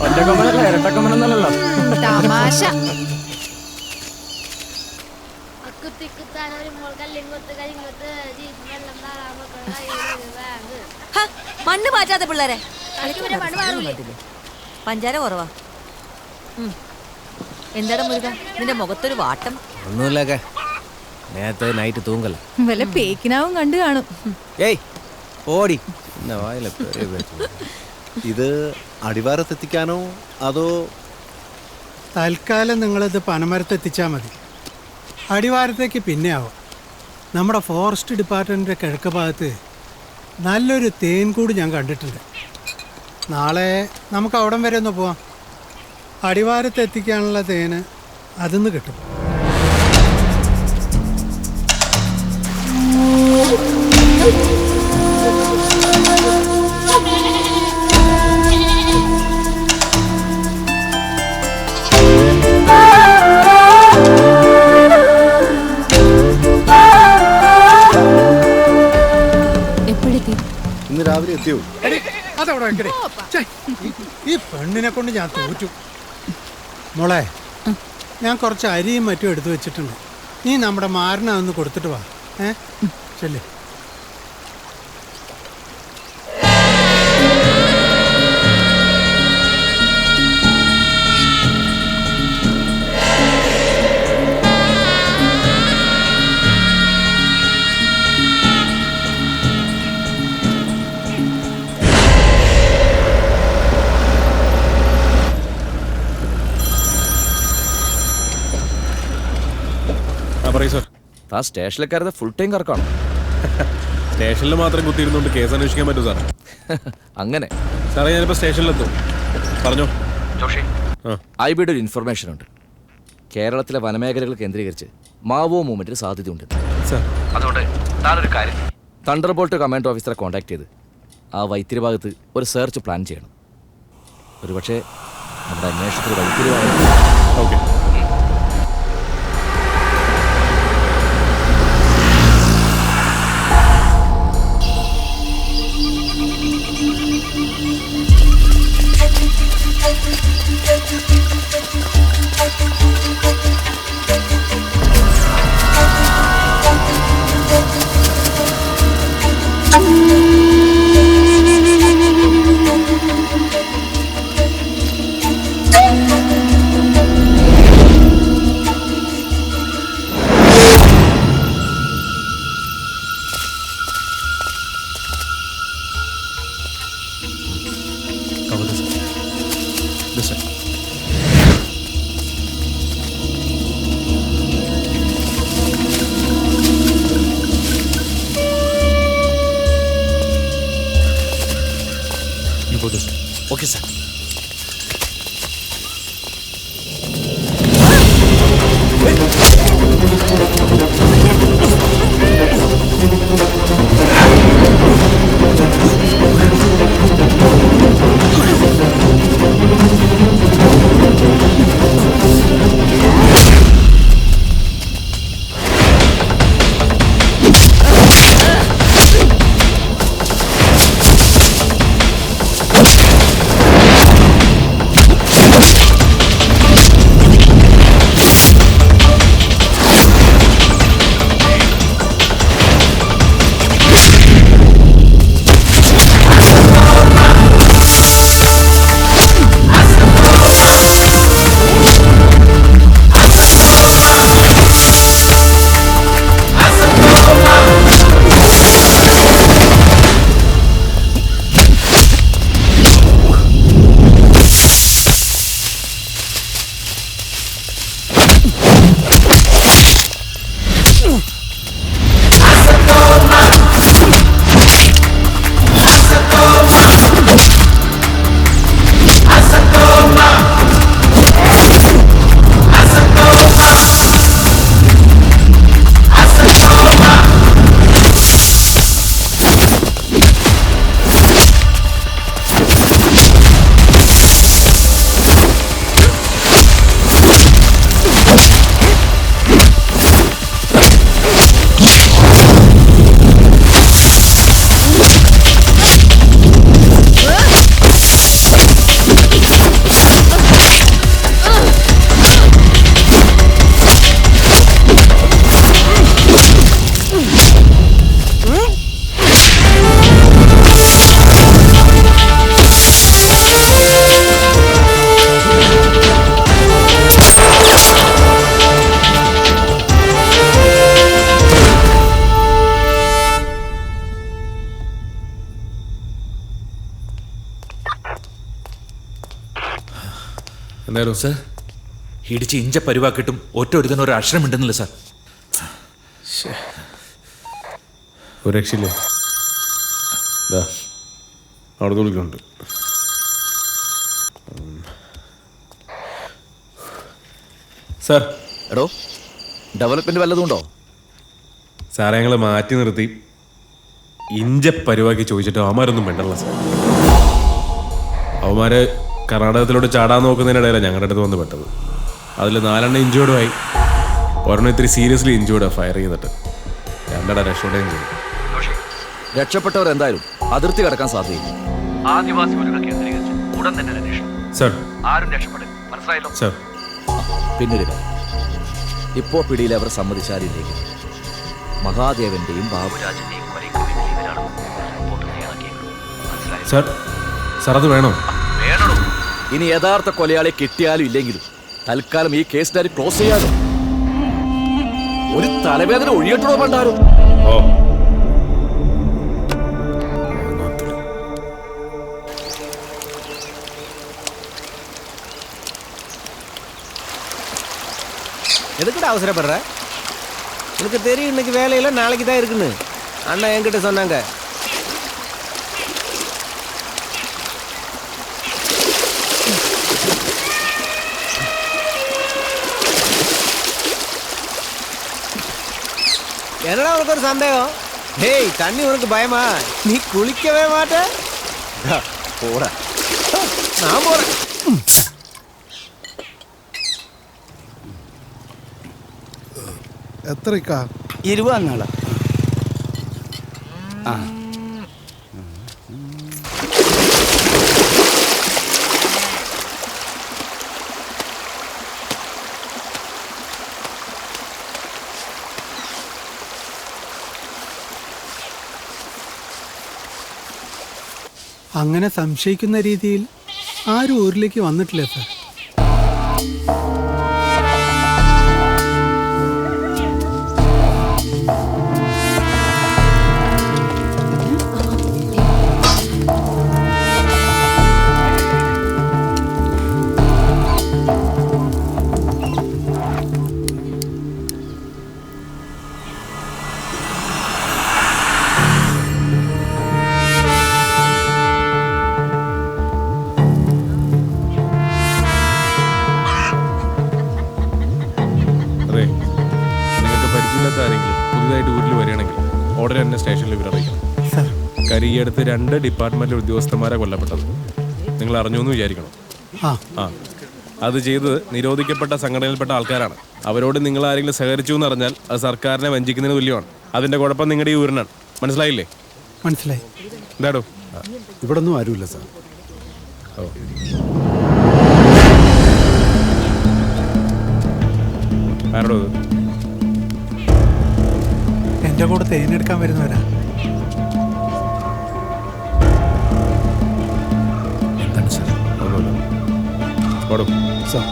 ഒറ്റക്കൊമ്പനല്ല ഇരട്ടക്കൊമ്പനല്ലോ. തമാശ. മണ്ണ് മാറ്റാത്ത പിള്ളേരെ പഞ്ചാര കുറവാ. എന്താടാ മുരുക, നിന്റെ മുഖത്തൊരു വാട്ടം? ഒന്നുമില്ലൊക്കെ നേരത്തെ നൈറ്റ് തൂങ്ങല്ല. വല്ല പേക്കിനാവും കണ്ടു കാണും. ഏയ് ഓടി വായില. ഇത് അടിവാരത്തെത്തിക്കാനോ അതോ തൽക്കാലം നിങ്ങളിത് പനമരത്തെത്തിച്ചാൽ മതി. അടിവാരത്തേക്ക് പിന്നെ ആവും. നമ്മുടെ ഫോറസ്റ്റ് ഡിപ്പാർട്ട്മെൻറ്റിൻ്റെ കിഴക്ക് ഭാഗത്ത് നല്ലൊരു തേൻകൂട് ഞാൻ കണ്ടിട്ടുണ്ട്. നാളെ നമുക്ക് അവിടം വരെ ഒന്ന് പോവാം. അടിവാരത്തെത്തിക്കാനുള്ള തേന് അതിന്ന് കിട്ടും. ഇന്ന് രാവിലെ എത്തിയോ? അതവിടെ വെക്കടേ. ഈ പെണ്ണിനെ കൊണ്ട് ഞാൻ തോറ്റു. മോളെ, ഞാൻ കുറച്ച് അരിയും മറ്റും എടുത്തു വെച്ചിട്ടുണ്ട്. നീ നമ്മുടെ മാരന ഒന്ന് കൊടുത്തിട്ട് വാ. ചെല്ലേ. ആ സ്റ്റേഷനിലേക്കാരുടെ ഫുൾ ടൈം കറക്കാണോ? സ്റ്റേഷനിൽ മാത്രം കുത്തിയിരുന്നുകൊണ്ട് കേസ് അന്വേഷിക്കാൻ പറ്റും സാർ. അങ്ങനെ സാറേ, ഞാനിപ്പോൾ സ്റ്റേഷനിലെത്തും. പറഞ്ഞോ. ഐബിയുടെ ഒരു ഇൻഫർമേഷൻ ഉണ്ട്. കേരളത്തിലെ വനമേഖലകൾ കേന്ദ്രീകരിച്ച് മാവോ മൂവ്മെന്റിന് സാധ്യതയുണ്ട്. അതുകൊണ്ട് താനൊരു കാര്യം, തണ്ടർബോൾട്ട് കമാൻഡോ ഓഫീസറെ കോൺടാക്ട് ചെയ്ത് ആ വൈത്തിരി ഭാഗത്ത് ഒരു സെർച്ച് പ്ലാൻ ചെയ്യണം. ഒരുപക്ഷെ നമ്മുടെ അന്വേഷണത്തിൽ വൈത്തിരിവാണ്. ഓക്കെ. എന്തായാലും സാർ ഇടിച്ച് ഇഞ്ച പരിവാക്കിട്ടും ഒറ്റ ഒരുത്തന്നെ ഒരു അക്ഷരം ഉണ്ടെന്നില്ല സാർ. ഒരു രക്ഷയില്ലേ? അവിടെ വിളിക്കുന്നുണ്ട്. സാർ. എടോ, ഡെവലപ്മെന്റ് വല്ലതും ഉണ്ടോ? സാറേ, ഞങ്ങൾ മാറ്റി നിർത്തി ഇഞ്ച പരിവാക്കി ചോദിച്ചിട്ട് അവന്മാരൊന്നും വേണ്ടല്ല സാർ. അവന്മാര് കർണാടകത്തിലോട്ട് ചാടാൻ നോക്കുന്നതിനിടയിലാണ് ഞങ്ങളുടെ അടുത്ത് വന്ന് പെട്ടത്. അതിൽ 4 ഇഞ്ചോർഡുമായി. ഒരെണ്ണം ഇത്തിരി സീരിയസ്ലി ഇഞ്ചോർഡാണ് ഫയർ ചെയ്തിട്ട്. രണ്ടെണ്ണം രക്ഷപ്പെടുകയും ചെയ്തു. രക്ഷപ്പെട്ടവർ എന്തായാലും അതിർത്തി കടക്കാൻ സാധ്യതയില്ല. ആദിവാസികൾ കേന്ദ്രീകരിച്ച് ഉടൻ തന്നെ അന്വേഷണം. സാർ. ആരും രക്ഷപ്പെടും, മനസ്സിലായല്ലോ സാർ. പിന്നൊരു കാര്യം, ഇപ്പോ പിടിയിൽ അവർ സമ്മതിച്ചാലില്ലെങ്കിൽ മഹാദേവന്റെയും ബാബുരാജിന്റെയും കൊലയ്ക്ക് പിന്നിൽ ഇവരാണ് റിപ്പോർട്ട് തയ്യാറാക്കിയത്. സാർ, സാർ അത് വേണോ? വേണോ? ഇനി യഥാർത്ഥ കൊലയാളെ കിട്ടിയാലും ഇല്ലെങ്കിലും തൽക്കാലം ഈ കേസ് ഡയറി ക്ലോസ് ചെയ്യാലോ. ഒരു തലവേദന ഒഴിയട്ടോ പണ്ടാരോ. ഓ, எதுக்குடா அவசரப்படுற? எனக்கு தெரியும் இன்னைக்கு வேலையில நாளைக்கு தான் இருக்குன்னு. அண்ணா என்கிட்ட சொன்னாங்க. என்னடா உனக்கு ஒரு சந்தேகம்? டேய், தண்ணி உனக்கு பயமா? நீ குளிக்கவே மாட்ட? போடா. நான் போறேன். എത്രക്കാ? 20 നാളാ. ആ, അങ്ങനെ സംശയിക്കുന്ന രീതിയിൽ ആരും ഊരിലേക്ക് വന്നിട്ടില്ല സാർ. അതെ, നിങ്ങൾക്ക് പരിചയമില്ലാത്ത ആരെങ്കിലും പുതുതായിട്ട് ഊരിൽ വരികയാണെങ്കിൽ ഉടനെ തന്നെ സ്റ്റേഷനിൽ ഇവർ അറിയിക്കണം. കാര്യം ഈ അടുത്ത് 2 ഡിപ്പാർട്ട്മെന്റിലെ ഉദ്യോഗസ്ഥന്മാരെ കൊല്ലപ്പെട്ടത് നിങ്ങൾ അറിഞ്ഞു എന്ന് വിചാരിക്കണം. ആ, അത് ചെയ്തത് നിരോധിക്കപ്പെട്ട സംഘടനയിൽപ്പെട്ട ആൾക്കാരാണ്. അവരോട് നിങ്ങൾ ആരെങ്കിലും സഹകരിച്ചു എന്ന് അറിഞ്ഞാൽ അത് സർക്കാരിനെ വഞ്ചിക്കുന്നതിന് തുല്യമാണ്. അതിന്റെ കുഴപ്പം നിങ്ങളുടെ ഈ ഊരിനാണ്. മനസ്സിലായില്ലേ? മനസ്സിലായി. എന്താടോ? ഇവിടെ ഒന്നും ആരുമില്ല സാർ. ഓ, ആരോടോ? എൻ്റെ കൂടെ തേനെടുക്കാൻ വരുന്നവരാ. എന്താണ് സാർ? ഓടും സാർ.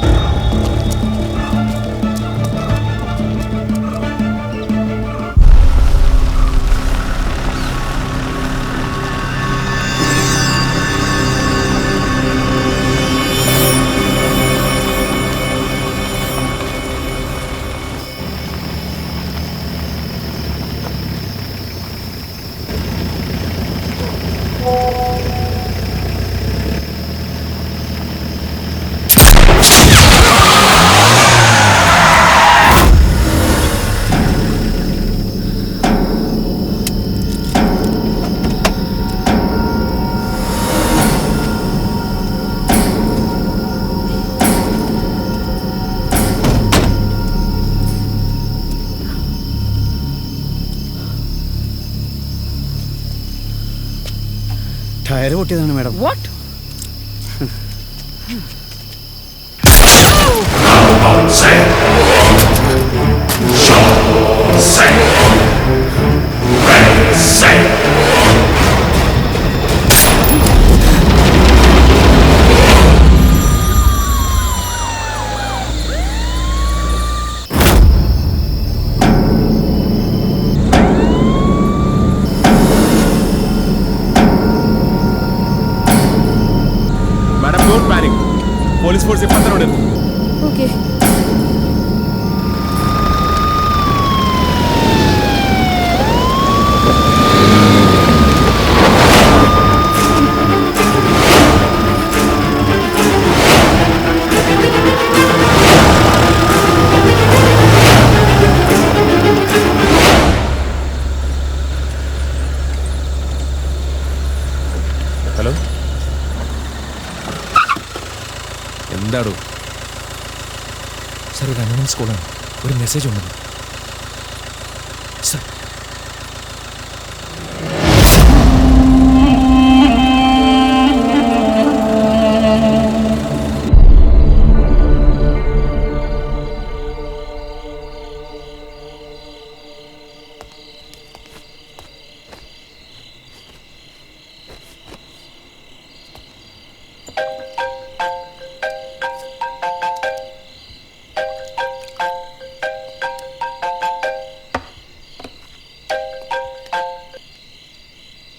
ടയർ പൊട്ടിയതാണ് മാഡം. വാട്ട്? പോലീസ് ഫോഴ്സ് ഇപ്പം തന്നെ ഉണ്ട്. ഓക്കെ. ഹലോ, എന്താടോ? സാർ ഒരു അനോണിമസ് കോളാണ്. ഒരു മെസ്സേജ് ഉണ്ടെന്ന് സാർ.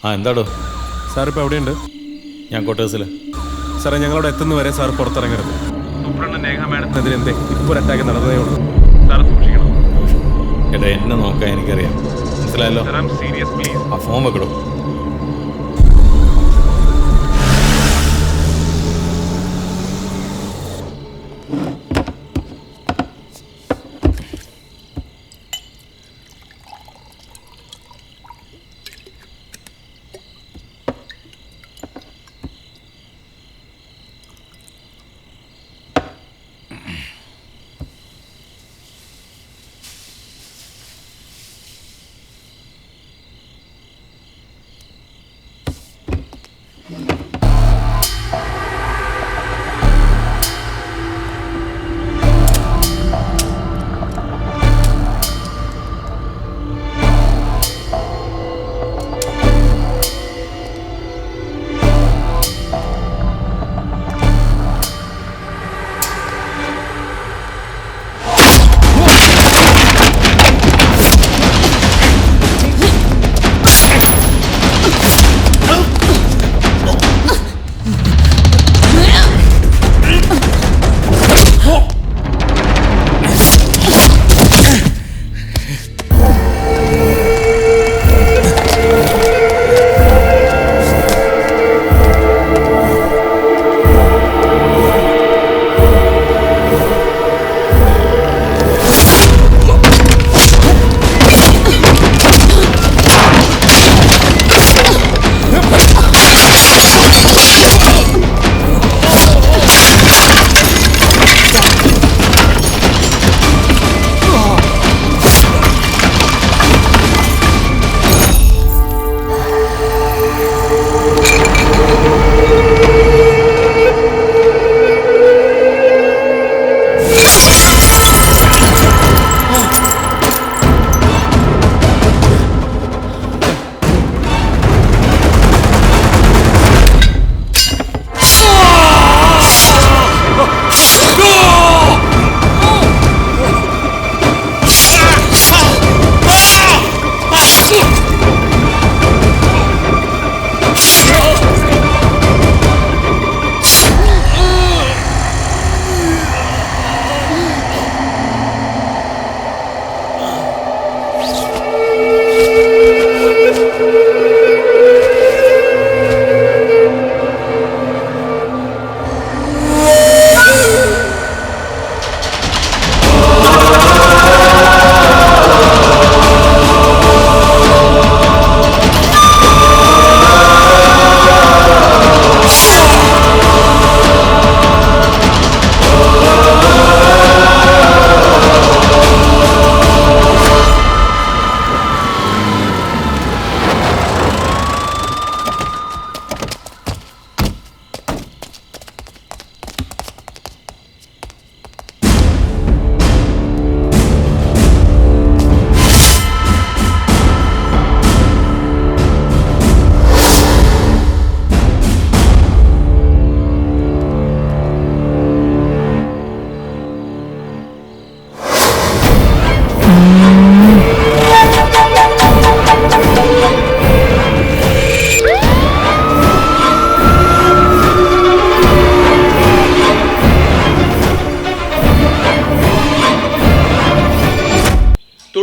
ആ എന്താടോ? സാർ ഇപ്പോൾ എവിടെയുണ്ട്? ഞാൻ ക്വാർട്ടേഴ്സിൽ. സാറേ, ഞങ്ങളവിടെ എത്തുന്നവരെ സാർ പുറത്തിറങ്ങരുത്. സൂപ്രണ്ട് നേഹ മാഡത്തിനെതിരെ എന്തേ ഇപ്പോൾ ഒരു അറ്റാക്ക് നടന്നതേ ഉള്ളൂ. സാർ സൂക്ഷിക്കണം. എടാ, എന്നെ നോക്കാൻ എനിക്കറിയാം, മനസ്സിലായല്ലോ. ആ ഫോം വെക്കടോ.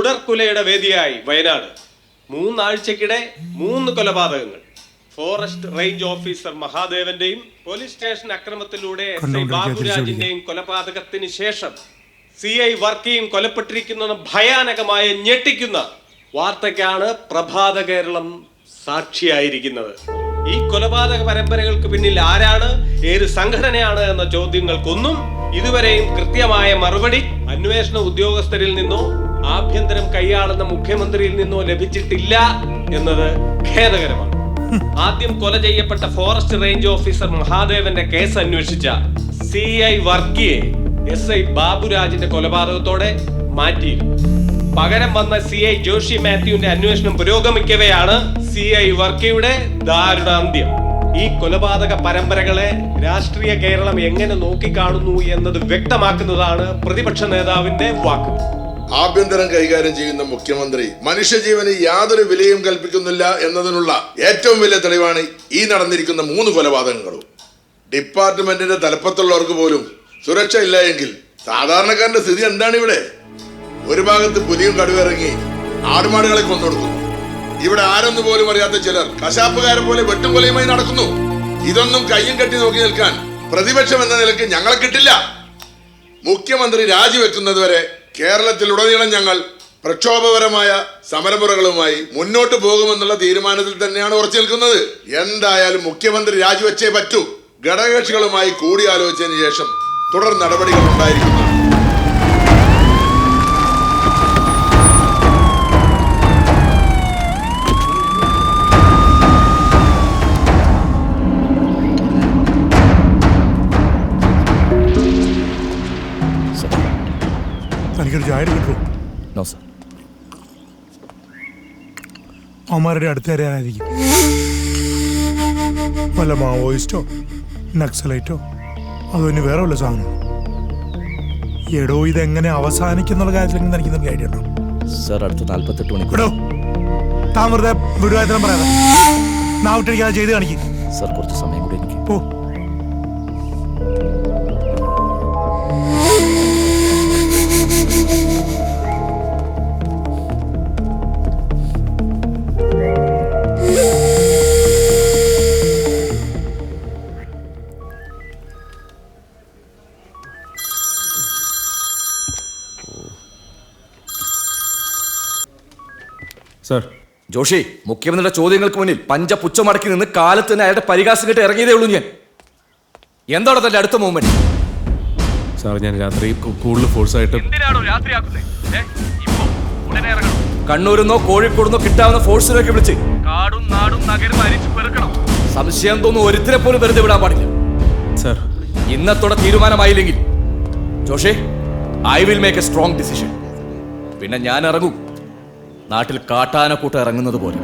തുടർക്കുലയുടെ വേദിയായി വയനാട്. 3 ആഴ്ചക്കിടെ 3 കൊലപാതകങ്ങൾ. ഫോറസ്റ്റ് റേഞ്ച് ഓഫീസർ മഹാദേവന്റെയും പോലീസ് സ്റ്റേഷൻ അക്രമത്തിലൂടെ SI ബാബുരാജിന്റെയും കൊലപാതകത്തിന് ശേഷം CI വർക്കിയും കൊലപ്പെട്ടിരിക്കുന്ന ഭയാനകമായ ഞെട്ടിക്കുന്ന വാർത്തയ്ക്കാണ് പ്രഭാത കേരളം സാക്ഷിയായിരിക്കുന്നത്. ഈ കൊലപാതക പരമ്പരകൾക്ക് പിന്നിൽ ആരാണ്, ഏത് സംഘടനയാണ് എന്ന ചോദ്യങ്ങൾക്കൊന്നും ഇതുവരെയും കൃത്യമായ മറുപടി അന്വേഷണ ഉദ്യോഗസ്ഥരിൽ നിന്നോ ആഭ്യന്തരം കൈയാളുന്ന മുഖ്യമന്ത്രിയിൽ നിന്നോ ലഭിച്ചിട്ടില്ല എന്നത് ഖേദകരമാണ്. ആദ്യം കൊല ചെയ്യപ്പെട്ട ഫോറസ്റ്റ് റേഞ്ച് ഓഫീസർ മഹാദേവന്റെ കേസ് അന്വേഷിച്ച CI വർക്കിയെ SI ബാബുരാജിന്റെ കൊലപാതകത്തോടെ മാറ്റിയിരുന്നു. പകരം വന്ന CI ജോഷി മാത്യുവിന്റെ അന്വേഷണം പുരോഗമിക്കവെയാണ് CI വർക്കിയുടെ ദാരുണാന്ത്യം. ഈ കൊലപാതക പരമ്പരകളെ രാഷ്ട്രീയ കേരളം എങ്ങനെ നോക്കിക്കാണുന്നു എന്നത് വ്യക്തമാക്കുന്നതാണ് പ്രതിപക്ഷ നേതാവിന്റെ വാക്ക്. ആഭ്യന്തരം കൈകാര്യം ചെയ്യുന്ന മുഖ്യമന്ത്രി മനുഷ്യജീവന് യാതൊരു വിലയും കൽപ്പിക്കുന്നില്ല എന്നതിനുള്ള ഏറ്റവും വലിയ തെളിവാണ് ഈ നടന്നിരിക്കുന്ന 3 കൊലപാതകങ്ങളും. ഡിപ്പാർട്ട്മെന്റിന്റെ തലപ്പത്തുള്ളവർക്ക് പോലും സുരക്ഷ ഇല്ല എങ്കിൽ സാധാരണക്കാരന്റെ സ്ഥിതി എന്താണ് ഇവിടെ? ഒരു ഭാഗത്ത് പുലിയും കടുവിറങ്ങി ആടുമാടുകളെ കൊന്നൊടുക്കുന്നു. ഇവിടെ ആരെന്ന് പോലും അറിയാത്ത ചിലർ കശാപ്പുകാരെ പോലെ വെട്ടും കൊലയുമായി നടക്കുന്നു. ഇതൊന്നും കയ്യും കെട്ടി നോക്കി നിൽക്കാൻ പ്രതിപക്ഷം എന്ന നിലയ്ക്ക് ഞങ്ങളെ കിട്ടില്ല. മുഖ്യമന്ത്രി രാജിവെക്കുന്നതുവരെ കേരളത്തിലുടനീളം ഞങ്ങൾ പ്രക്ഷോഭപരമായ സമരമുറകളുമായി മുന്നോട്ട് പോകുമെന്നുള്ള തീരുമാനത്തിൽ തന്നെയാണ് ഉറച്ചു നിൽക്കുന്നത്. എന്തായാലും മുഖ്യമന്ത്രി രാജിവെച്ചേ പറ്റൂ. ഘടകകക്ഷികളുമായി കൂടിയാലോചിച്ചതിന് ശേഷം തുടർ നടപടികൾ ഉണ്ടായിരിക്കുന്നു. തനിക്കൊരു ചായ കിട്ടുമോ? No sir. അവന്മാരുടെ അടുത്ത് തരാനായിരിക്കും. വല്ല മാവോയിസ്റ്റോ നക്സലൈറ്റോ അതോ ഇനി വേറെ വല്ല സാധനം? എടോ ഇതെങ്ങനെ അവസാനിക്കുന്നുള്ള കാര്യത്തിൽ എനിക്ക് ഐഡിയ ഉണ്ടോ? സർ അടുത്ത 48 മണിക്കൂർ. താൻ വെറുതെ വിടുവായത്തരം പറയാതെ നാവിട്ടിരിക്കാതെ ചെയ്ത് കാണിക്കും. സർ കുറച്ച് സമയം കൂടി എനിക്ക്. പോ. സർ. ജോഷി, മുഖ്യമന്ത്രിയുടെ ചോദ്യങ്ങൾക്ക് മുന്നിൽ പഞ്ചപുച്ഛമടക്കി നിന്ന് കാലത്ത് തന്നെ അയാളുടെ പരിഹാസം കേട്ട് ഇറങ്ങിയതേ ഉള്ളൂ ഞാൻ. എന്താണ് തന്റെ അടുത്ത മൂവ്മെന്റ്? സാർ ഞാൻ രാത്രി കൂടുതൽ ഫോഴ്സായിട്ട് കണ്ണൂരിന്നോ കോഴിക്കോടുന്നോ കിട്ടാവുന്ന ഫോഴ്സിനൊക്കെ വിളിച്ച് കാടും നാടും നഗരം അരിച്ചു പെറുക്കണം. സംശയം തോന്നുന്നു ഒരുത്തിനെ പോലും വെറുതെ വിടാൻ പാടില്ല. സർ ഇന്നത്തോടെ തീരുമാനമായില്ലെങ്കിൽ Joshi, I will make a strong decision. പിന്നെ ഞാൻ ഇറങ്ങും നാട്ടിൽ കാട്ടാനക്കൂട്ടം ഇറങ്ങുന്നത് പോലെ.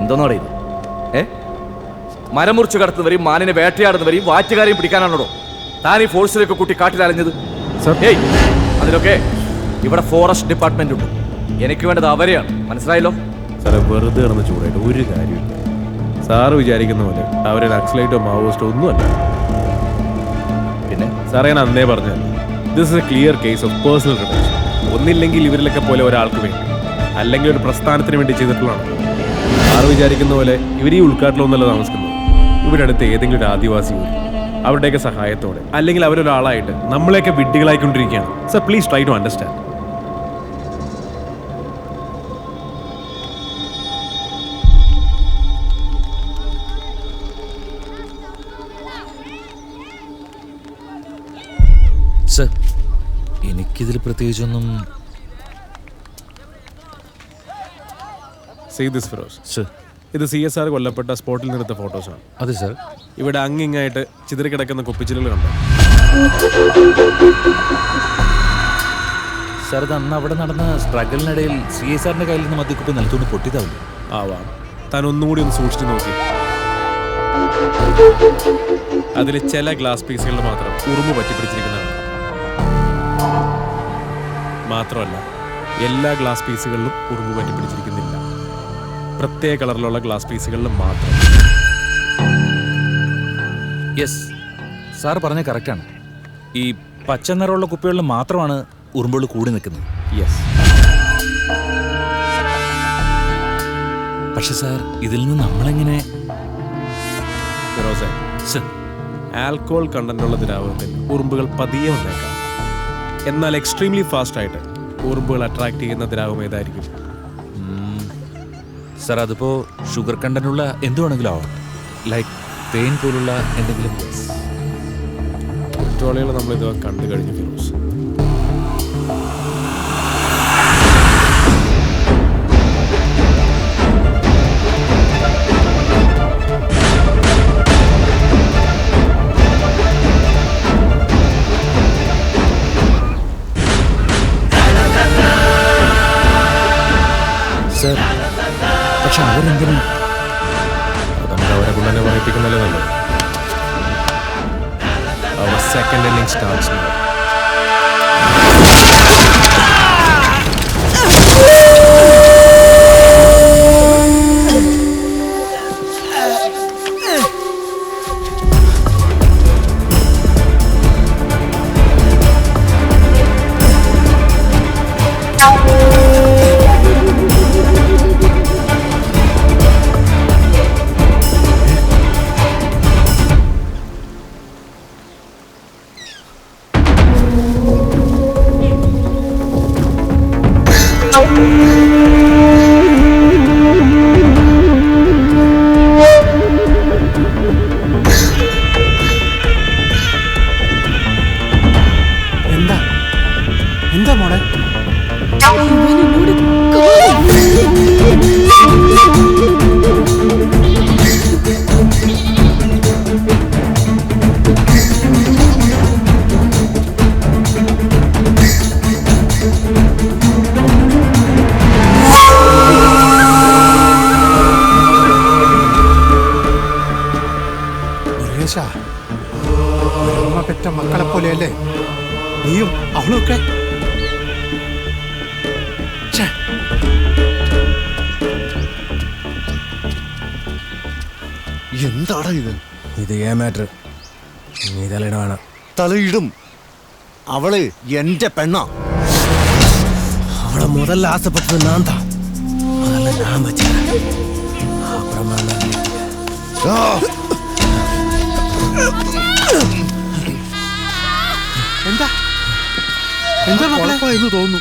എന്തോന്നാണ് ഇത്? മരം മുറിച്ച് കടത്തുന്നവരെയും മാനിനെ വേട്ടയാടുന്നവരെയും വാറ്റുകാരെയും പിടിക്കാനാണോ താൻ ഈ ഫോഴ്സിലേക്ക് കൂട്ടി കാട്ടിലലഞ്ഞത്? ഏയ്, അതിലൊക്കെ ഇവിടെ ഫോറസ്റ്റ് ഡിപ്പാർട്ട്മെന്റ് ഉണ്ട്. എനിക്ക് വേണ്ടത് അവരെയാണ്, മനസ്സിലായല്ലോ? സാറേ, വെറുതെ കിടന്ന് ചൂടായിട്ട് ഒരു കാര്യമില്ല. സാറ് വിചാരിക്കുന്ന പോലെ അവരെ നക്സലൈറ്റോ മാവോയിസ്റ്റോ ഒന്നുമല്ല. പിന്നെ സാറേ, ഞാൻ അന്നേ പറഞ്ഞല്ലോ, this is A clear case of personal revenge. ഒന്നില്ലെങ്കിൽ ഇവരിലൊക്കെ പോലെ ഒരാൾക്ക് വേണ്ടി, അല്ലെങ്കിൽ ഒരു പ്രസ്ഥാനത്തിന് വേണ്ടി ചെയ്തിട്ടുള്ളതാണ്. സാറ് വിചാരിക്കുന്ന പോലെ ഇവർ ഈ ഉൾക്കാട്ടിലൊന്നല്ല താമസിക്കുന്നത്. ഇവിടെ അടുത്ത് ഏതെങ്കിലും ഒരു ആദിവാസി ഊര് അവരുടെയൊക്കെ സഹായത്തോടെ, അല്ലെങ്കിൽ അവരൊരാളായിട്ട് നമ്മളെയൊക്കെ വിഡ്ഢികളായിക്കൊണ്ടിരിക്കുകയാണ്. Sir, please try to understand. Sir, എനിക്കിതിൽ പ്രത്യേകിച്ചൊന്നും. See this, Firoz. ഇത് CSR കൊല്ലപ്പെട്ട സ്പോട്ടിൽ നിന്നെടുത്ത ഫോട്ടോസാണ്. അതെ സർ. ഇവിടെ അങ്ങിങ്ങായിട്ട് ചിതറിക്കിടക്കുന്ന കുപ്പിച്ചിലുകൾ കണ്ടോ? സാർ, ഇത് അന്ന് അവിടെ നടന്ന സ്ട്രഗിളിനിടയിൽ CSRന്റെ കയ്യിൽ നിന്ന് മദ്യക്കുപ്പി നിലത്തുകൊണ്ട് പൊട്ടിയതാവില്ല. ആവാം. താൻ ഒന്നുകൂടി ഒന്ന് സൂക്ഷിച്ചു നോക്കി. അതിൽ ചില ഗ്ലാസ് പീസുകളിൽ മാത്രം ഉറുമ്പ് പറ്റിപ്പിടിച്ചിരിക്കുന്നതാണ്. മാത്രമല്ല, എല്ലാ ഗ്ലാസ് പീസുകളിലും ഉറുമ്പ് പറ്റിപ്പിടിച്ചിരിക്കുന്നില്ല. പ്രത്യേക കളറിലുള്ള ഗ്ലാസ് പീസുകളിലും മാത്രം. യെസ്, സാർ പറഞ്ഞ കറക്റ്റാണ്. ഈ പച്ച നിറമുള്ള കുപ്പികളിൽ മാത്രമാണ് ഉറുമ്പുകൾ കൂടി നിൽക്കുന്നത്. യെസ്. പക്ഷെ സാർ, ഇതിൽ നിന്ന് നമ്മളെങ്ങനെ? ഫിറോസേ, ആൽക്കഹോൾ കണ്ടന്റുള്ള ദ്രാവകത്തിൽ ഉറുമ്പുകൾ പതിയെ വന്നേക്കാം. എന്നാൽ എക്സ്ട്രീംലി ഫാസ്റ്റ് ആയിട്ട് ഉറുമ്പുകൾ അട്രാക്ട് ചെയ്യുന്ന ദ്രാവകം ഏതായിരിക്കും? സാർ, അതിപ്പോൾ ഷുഗർ കണ്ടന്റുള്ള എന്തുവേണമെങ്കിലും ആവാം. ലൈക്ക് തേൻ പോലുള്ള എന്തെങ്കിലും. കുറ്റവാളികൾ നമ്മളിത് കണ്ടു കഴിഞ്ഞു ഫിറോസ്. സർ, പക്ഷെ അവരെന്തിനും നമുക്ക് അവരെ കൊണ്ട് തന്നെ പറയിപ്പിക്കുന്നല്ലേ നല്ലത്. അവർ സെക്കൻഡ് ഇന്നിംഗ് സ്റ്റാർട്ട്സ്. എന്താ മോളെ? പെറ്റ മക്കളെ പോലെയല്ലേ നീയും അവളൊക്കെ? എന്താടാ ഇത്? ഇത് ഏ മാറ്റർ? നീ തലയിട തലയിടും. അവള് എന്റെ പെണ്ണാ. അവളെ മുതൽ ആസപ്പെട്ടത് നാന്താ. അതല്ല ഞാൻ വെച്ചത്. എന്താ എന്താ എന്ന് തോന്നുന്നു.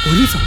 പോലീസോ?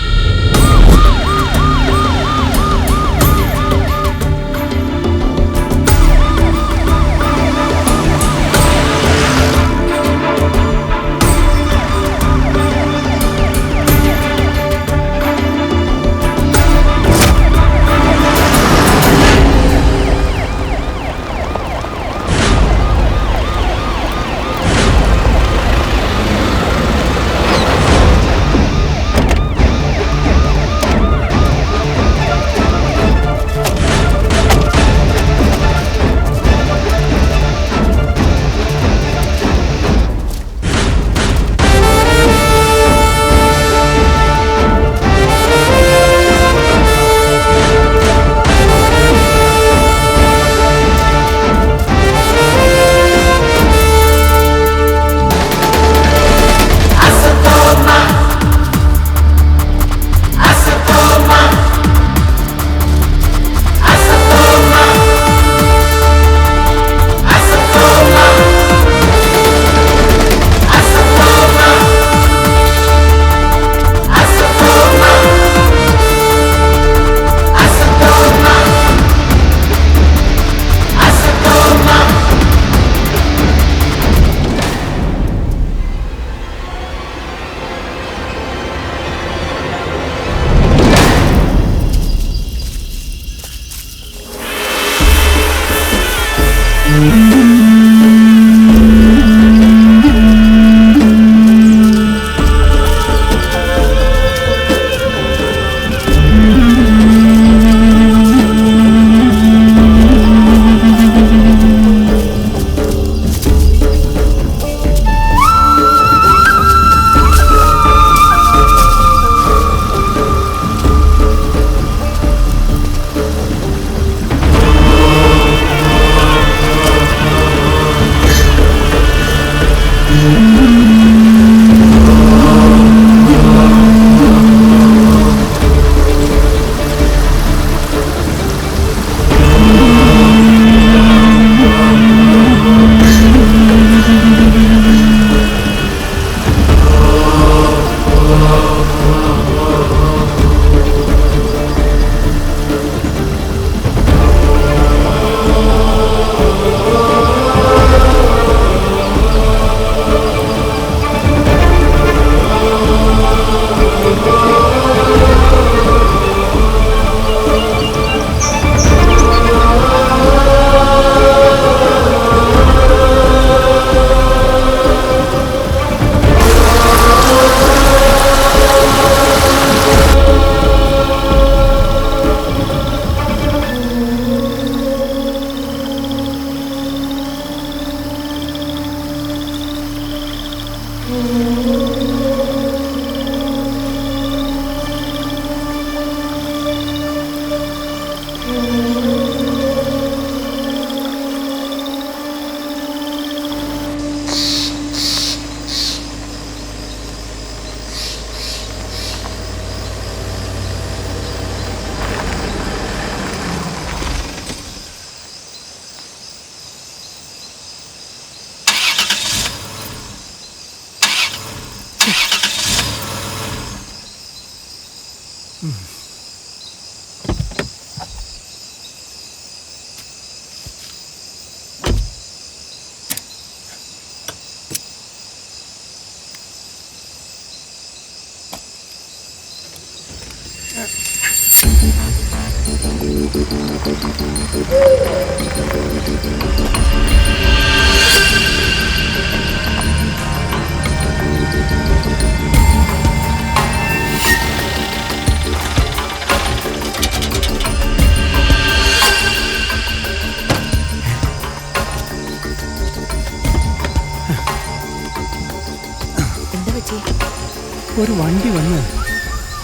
ഒരു വണ്ടി വന്ന്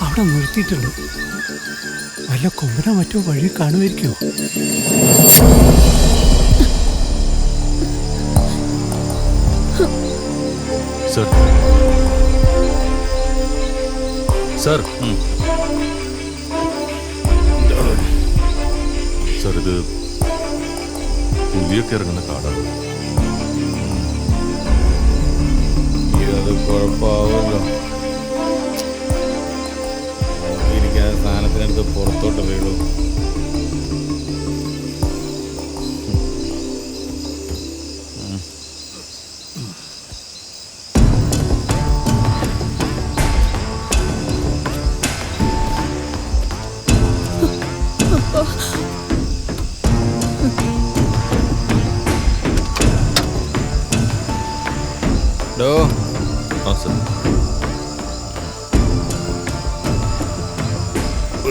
അവിടെ നിർത്തിയിട്ടുണ്ട്. വല്ല കൊമ്പനോ മറ്റോ വഴി കാണുമായിരിക്കോ? സർ സർ സർ ഇത് പുലിയൊക്കെ ഇറങ്ങുന്ന കാടാണ്. അത് കുഴപ്പമാവുമല്ലോ. ഇരിക്കാതെ സാധനത്തിനടുത്ത് പുറത്തോട്ട് വീഴൂ.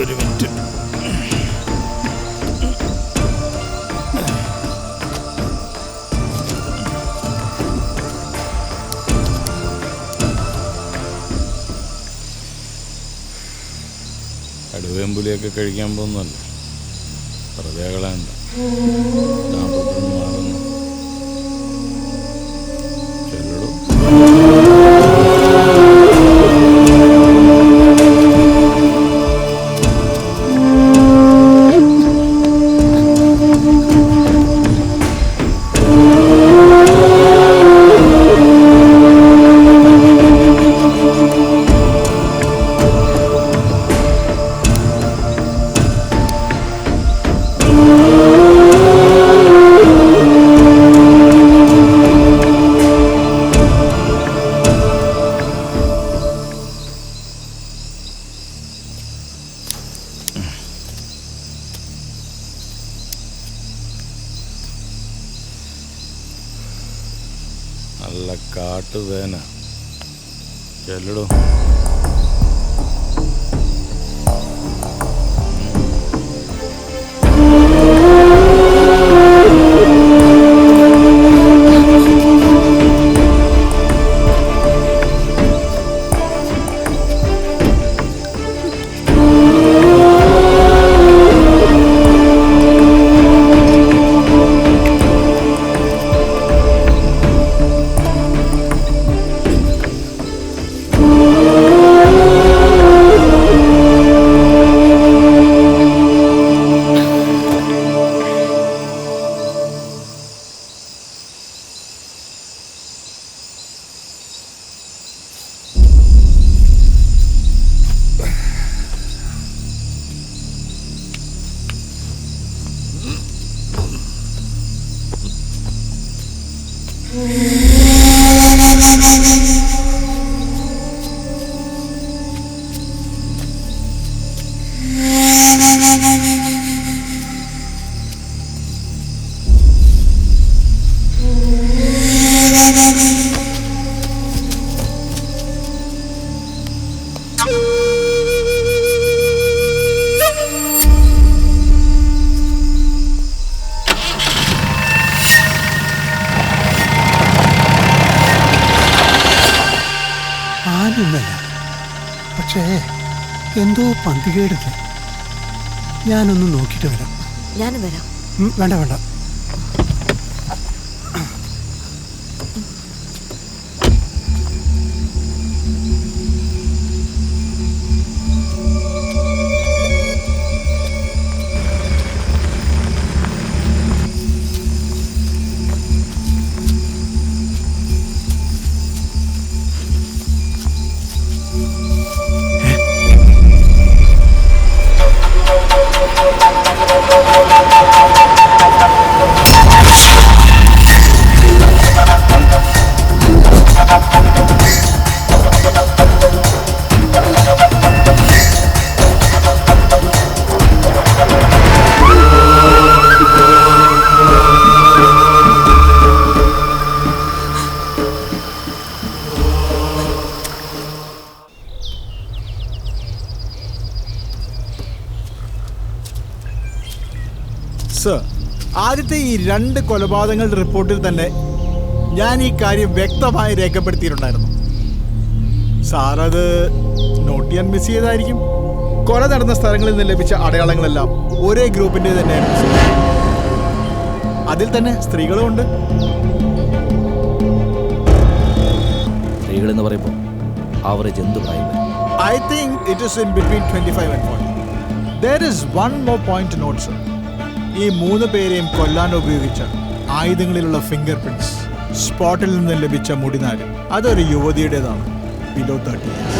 ഒരു മിനിറ്റ്. കടുവേമ്പുലിയൊക്കെ കഴിക്കാൻ പോകുന്നല്ല, വെറുതെ കളയണ്ട. മാറുന്നു ചെല്ലടൂ. നല്ല കാട്ടുതേന. ചെല്ലടോ. Oh കൊല്ലാനൊന്നല്ല, പക്ഷേ എന്തോ പന്തികേടുണ്ട്. ഞാനൊന്ന് നോക്കിയിട്ട് വരാം. ഞാനും വരാം. വേണ്ട വേണ്ട. സർ, ആദ്യത്തെ ഈ 2 കൊലപാതകങ്ങളുടെ റിപ്പോർട്ടിൽ തന്നെ ഞാൻ ഈ കാര്യം വ്യക്തമായി രേഖപ്പെടുത്തിയിട്ടുണ്ടായിരുന്നു. സാർ അത് നോട്ട് ചെയ്യാൻ മിസ് ചെയ്തായിരിക്കും. കൊല നടന്ന സ്ഥലങ്ങളിൽ നിന്ന് ലഭിച്ച അടയാളങ്ങളെല്ലാം ഒരേ ഗ്രൂപ്പിന്റെ തന്നെയായിരുന്നു. അതിൽ തന്നെ സ്ത്രീകളും ഉണ്ട്. സ്ത്രീകൾ എന്ന് പറയുമ്പോൾ ആവറേജ് എന്ത് പ്രായം? I think it is in between 25 and 40. There is one more point to note, sir. ഈ 3 പേരെയും കൊല്ലാൻ ഉപയോഗിച്ച ആയുധങ്ങളിലുള്ള ഫിംഗർ പ്രിന്റ്സ്, സ്പോട്ടിൽ നിന്ന് ലഭിച്ച മുടിനാര്, അതൊരു യുവതിയുടേതാണ്, ബിലോ 30 years.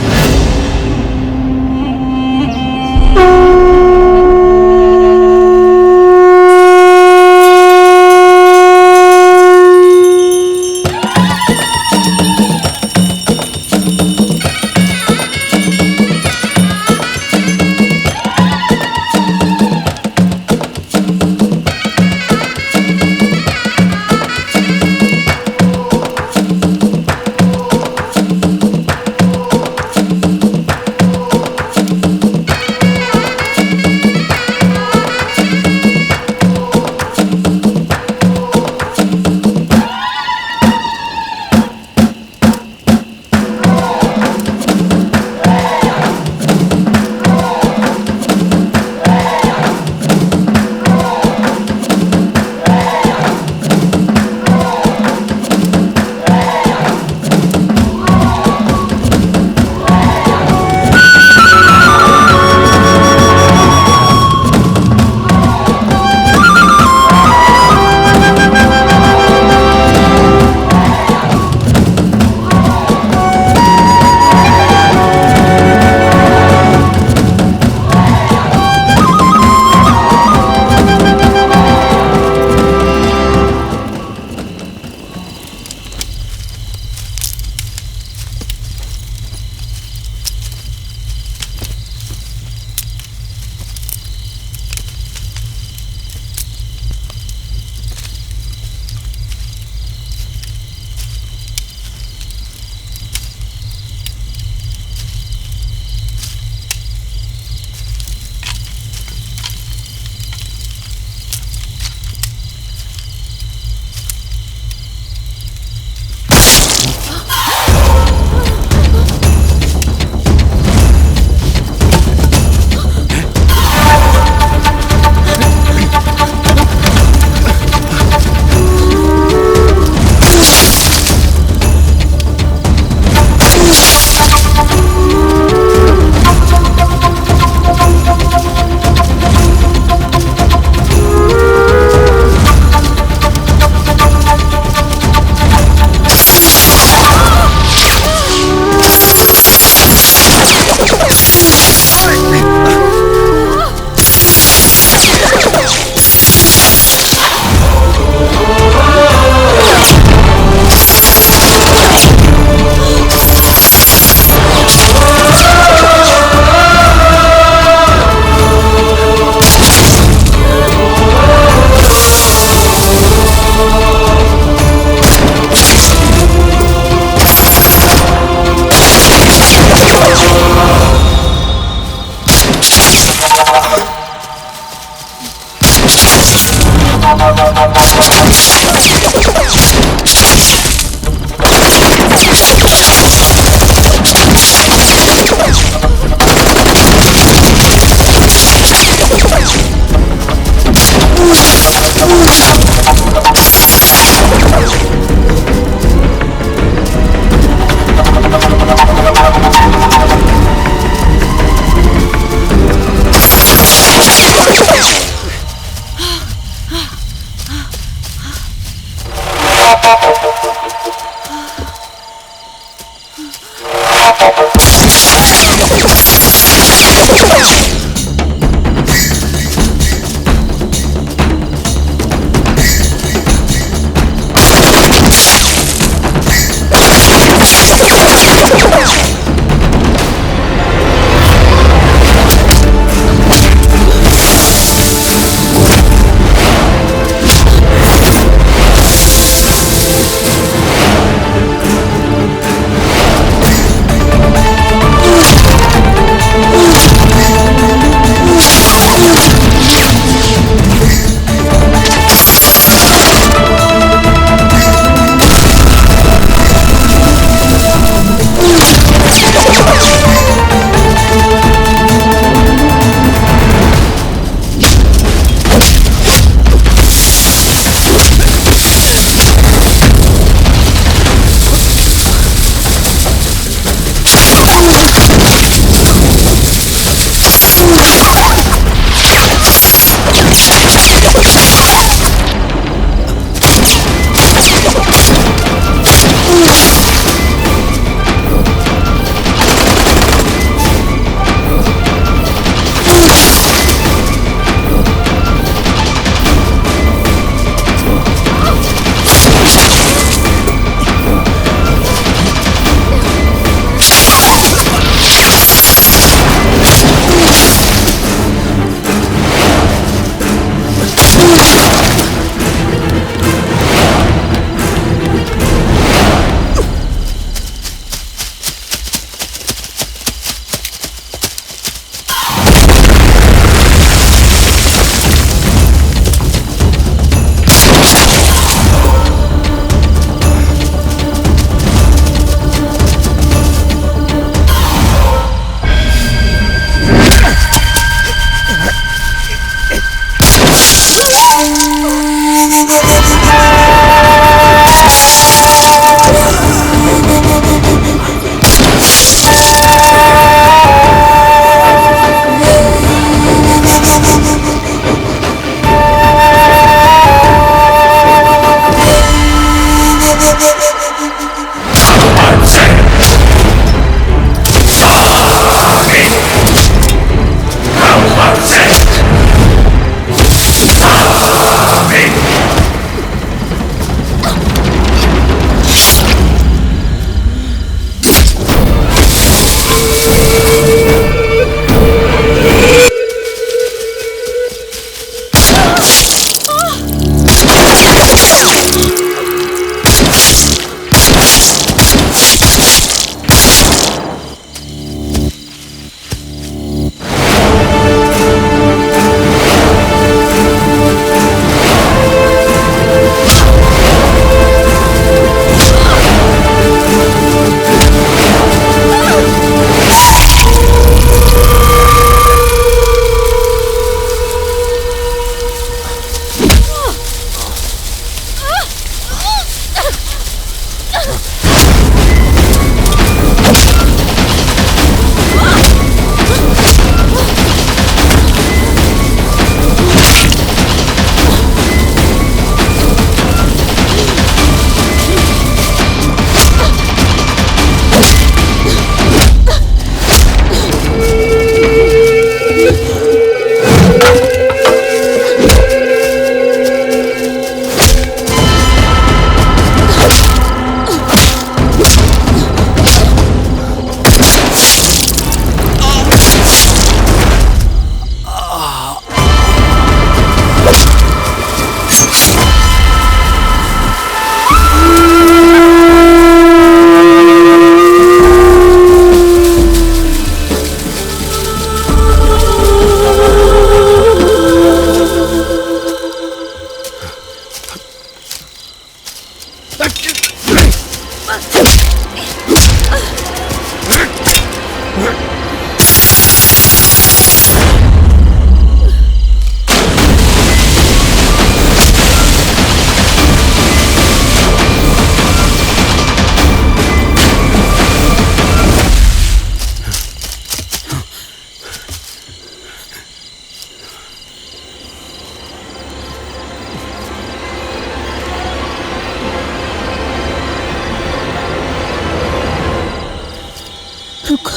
रुको।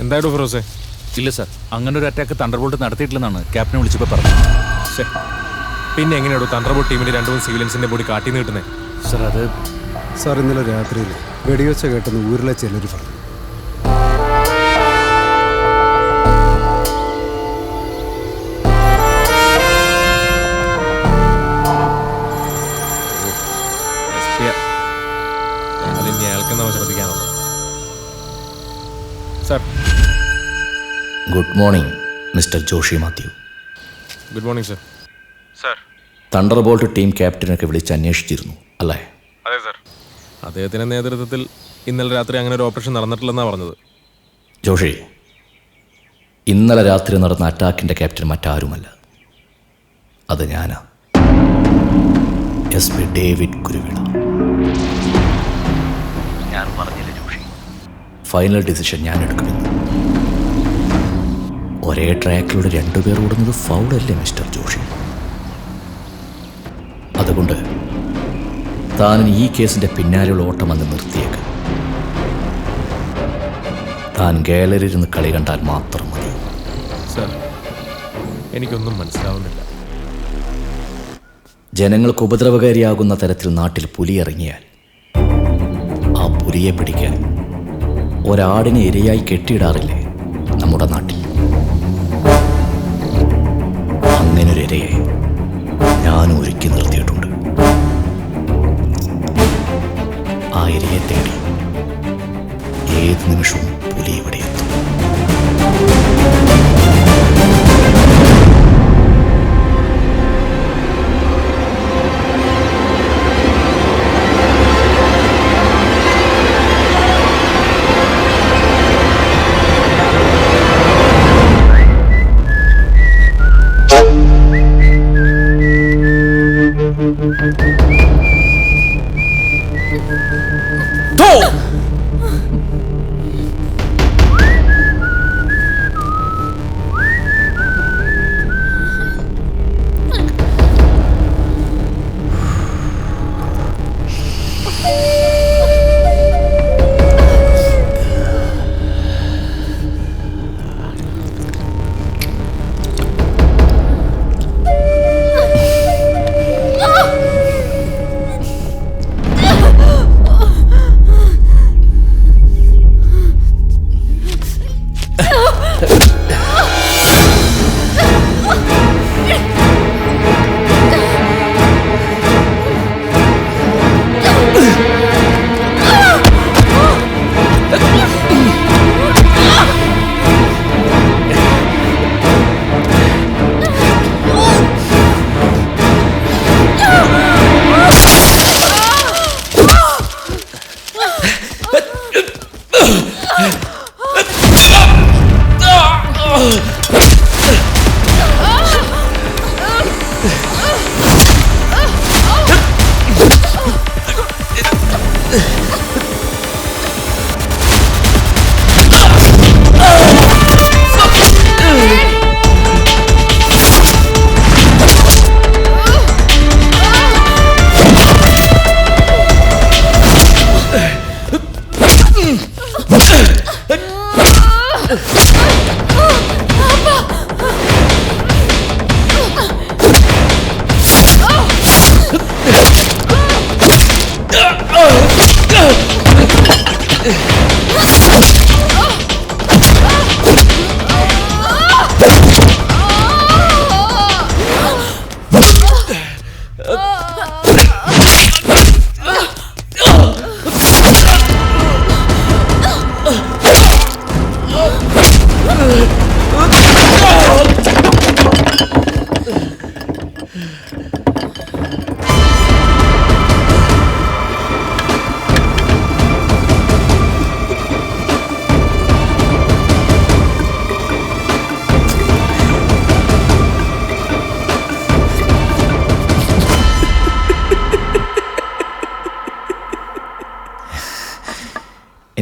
എന്തായാലും ഫിറോസേ? ഇല്ല സാർ, അങ്ങനെ ഒരു അറ്റാക്ക് തണ്ടർബോൾട്ട് നടത്തിയിട്ടില്ലെന്നാണ് ക്യാപ്റ്റനെ വിളിച്ചപ്പോൾ പറഞ്ഞത്. പിന്നെ എങ്ങനെയാണോ തണ്ടർബോൾട്ട് ടീമിന്റെ 2 സിവിലിയൻസിന്റെ ബോഡി കാട്ടി നീട്ടുന്നത്? സാർ അത് സാർ ഇന്നലെ രാത്രിയിൽ വെടിവെച്ച കേട്ടെന്ന് ഊരിലെ ചിലർ പറഞ്ഞു. ശ്രദ്ധിക്കാനുള്ളത് sir. Good morning mister Joshi Mathew. Good morning sir. Sir, thunderbolt team ക്യാപ്റ്റനൊക്കെ വിളിച്ച് അന്വേഷിച്ചിരുന്നു അല്ലേ? അതെ സർ. അദ്ദേഹത്തിന്റെ നേതൃത്വത്തിൽ ഇന്നലെ രാത്രി അങ്ങനെ ഒരു ഓപ്പറേഷൻ നടന്നിട്ടില്ലെന്നാണ് പറഞ്ഞത്. ജോഷി, ഇന്നലെ രാത്രി നടന്ന അറ്റാക്കിന്റെ ക്യാപ്റ്റൻ മറ്റാരുമല്ല, അത് ഞാനാ, SP ഡേവിഡ് കുരുവിള. ഞാൻ പറഞ്ഞില്ല ജോഷി, ഫൈനൽ ഡിസിഷൻ ഞാൻ എടുക്കുമെന്ന്. ഒരേ ട്രാക്കിലൂടെ 2 പേർ ഓടുന്നത് ഫൗളല്ലേ മിസ്റ്റർ ജോഷി? അതുകൊണ്ട് താൻ ഈ കേസിന്റെ പിന്നാലെയുള്ള ഓട്ടം അങ്ങ് നിർത്തിയേക്ക്. താൻ ഗാലറിയിൽ നിന്ന് കളി കണ്ടാൽ മാത്രം മതി. സർ, എനിക്കൊന്നും മനസ്സിലാവുന്നില്ല. ജനങ്ങൾക്ക് ഉപദ്രവകാരിയാകുന്ന തരത്തിൽ നാട്ടിൽ പുലി ഇറങ്ങിയാൽ ആ പുലിയെ പിടിക്കാൻ ഒരാടിനെ ഇരയായി കെട്ടിയിടാറില്ലേ നമ്മുടെ നാട്ടിൽ? അങ്ങനൊരു ഇരയെ ഞാൻ ഒരുക്കി നിർത്തിയിട്ടുണ്ട്. ആ ഇരയെ തേടി ഏത് നിമിഷവും പുലി ഇവിടെ എത്തും.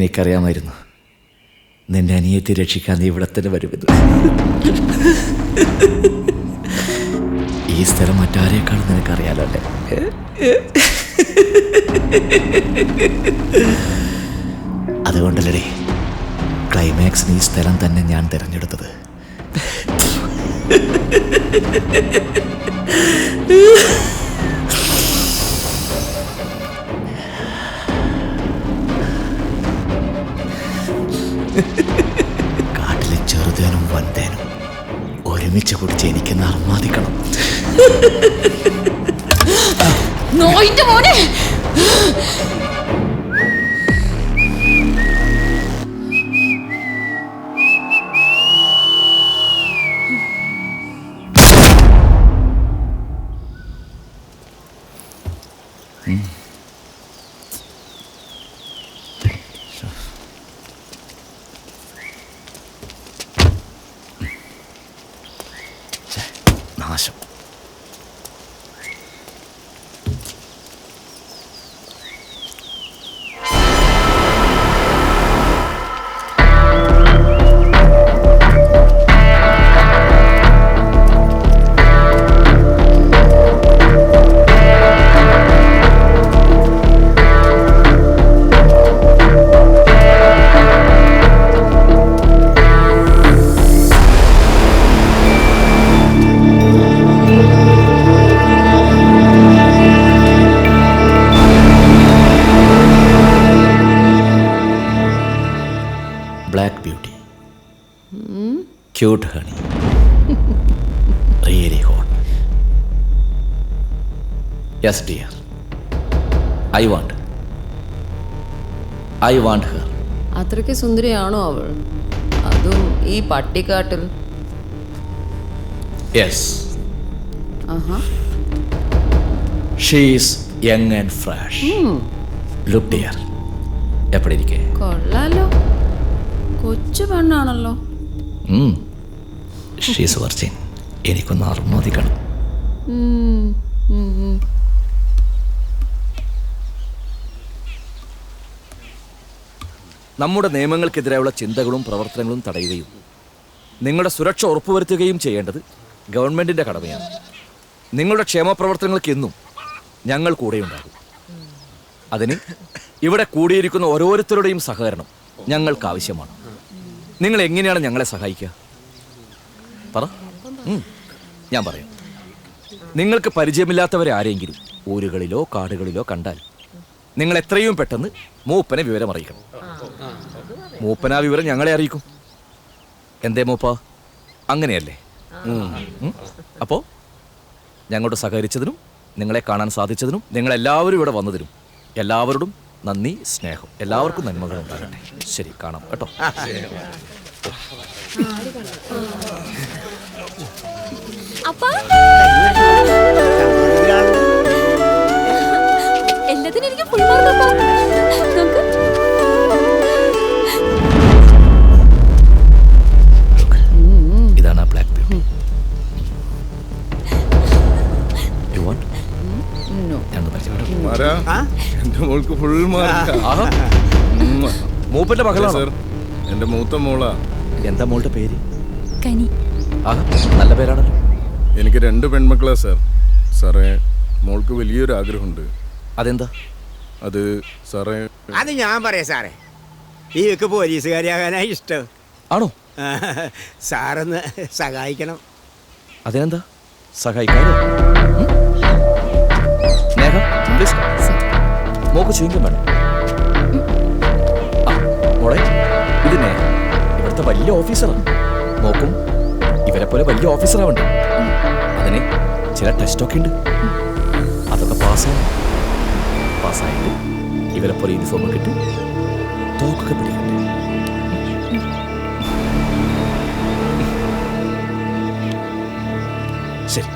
എനിക്കറിയാമായിരുന്നു നിന്റെ അനിയത്തെ രക്ഷിക്കാൻ നീ ഇവിടെ തന്നെ വരുമെന്ന്. ഈ സ്ഥലം മറ്റാരേക്കാളും നിനക്കറിയാലോ അല്ലേ? അതുകൊണ്ടല്ലേ ക്ലൈമാക്സിന് ഈ സ്ഥലം തന്നെ ഞാൻ തിരഞ്ഞെടുത്തത്. കാട്ടിലെ ചെറുതേനും വൻതേനും ഒരുമിച്ച് കുടിച്ച് എനിക്ക് നർമാദിക്കണം. നാശം. Black beauty. Cute honey. Really hot. Yes, dear. I want her. അത്രയ്ക്ക് സുന്ദരിയാണോ അവൾ? അതും ഈ പട്ടിക്കാട്ടിൽ? Yes. She is young and fresh. Look, dear. എപ്പടി ഇരിക്കേ? കൊള്ളാലോ, കൊച്ചു പെണ്ണാണല്ലോ. She's virgin. എനിക്കൊന്ന് അർമ്മോദിക്കണം. നമ്മുടെ നിയമങ്ങൾക്കെതിരായുള്ള ചിന്തകളും പ്രവർത്തനങ്ങളും തടയുകയും നിങ്ങളുടെ സുരക്ഷ ഉറപ്പുവരുത്തുകയും ചെയ്യേണ്ടത് ഗവൺമെൻറ്റിൻ്റെ കടമയാണ്. നിങ്ങളുടെ ക്ഷേമപ്രവർത്തനങ്ങൾക്ക് എന്നും ഞങ്ങൾ കൂടെയുണ്ടാകും. അതിന് ഇവിടെ കൂടിയിരിക്കുന്ന ഓരോരുത്തരുടെയും സഹകരണം ഞങ്ങൾക്ക് ആവശ്യമാണ്. നിങ്ങൾ എങ്ങനെയാണ് ഞങ്ങളെ സഹായിക്കുക? പറ. ഞാൻ പറയാം. നിങ്ങൾക്ക് പരിചയമില്ലാത്തവരെ ആരെങ്കിലും ഊരുകളിലോ കാടുകളിലോ കണ്ടാൽ നിങ്ങൾ എത്രയും പെട്ടെന്ന് മൂപ്പനെ വിവരം അറിയിക്കണം. മൂപ്പന ആ വിവരം ഞങ്ങളെ അറിയിക്കും. എന്തേ മൂപ്പ, അങ്ങനെയല്ലേ? അപ്പോൾ ഞങ്ങളോട് സഹകരിച്ചതിനും നിങ്ങളെ കാണാൻ സാധിച്ചതിനും നിങ്ങളെല്ലാവരും ഇവിടെ വന്നതിനും എല്ലാവരോടും നന്ദി, സ്നേഹം. എല്ലാവർക്കും നന്മകൾ ഉണ്ടാകട്ടെ. ശരി, കാണാം കേട്ടോ. എല്ലാത്തിനും എനിക്ക് ഫുൾ മാർക്ക്. ഇതാണ് ആ ബ്ലാക്ക് ബ്യൂട്ടി. You want? എന്റെ മോൾക്ക് ഫുൾ മാർക്ക്. മൂപ്പന്റെ മകളാണ് സർ, എന്റെ മൂത്ത മോളാ. എന്താ മോളുടെ പേര്? കനി. നല്ല പേരാണല്ലോ. എനിക്ക് 2 പെൺമക്കളാ സർ. സാറേ, മോൾക്ക് വലിയൊരു ആഗ്രഹമുണ്ട്. അതെന്താ? അത് സാറേ, അത് ഞാൻ പറയാം സാറേ. ഈക്ക് പോലീസുകാരിയാകാനായി ഇഷ്ടം. ആണോ? സാറൊന്ന് സഹായിക്കണം. അതിനെന്താ സഹായിക്കാതെ? മോക്ക് ചുരുക്കം വേണം. മോളെ, ഇത് നേഹ, ഇവിടുത്തെ വലിയ ഓഫീസറാണ്. മോക്കും ഇവരെ പോലെ വലിയ ഓഫീസറാവണ്ട. അതിന് ചില ടെസ്റ്റൊക്കെ ഉണ്ട്. അതൊക്കെ പാസ്സായിട്ട് ഇവരെ പോലെ യൂണിഫോം ഒക്കെ ഇട്ട് തോക്കൊക്കെ പിടിക്കണ്ടേ. ശരി.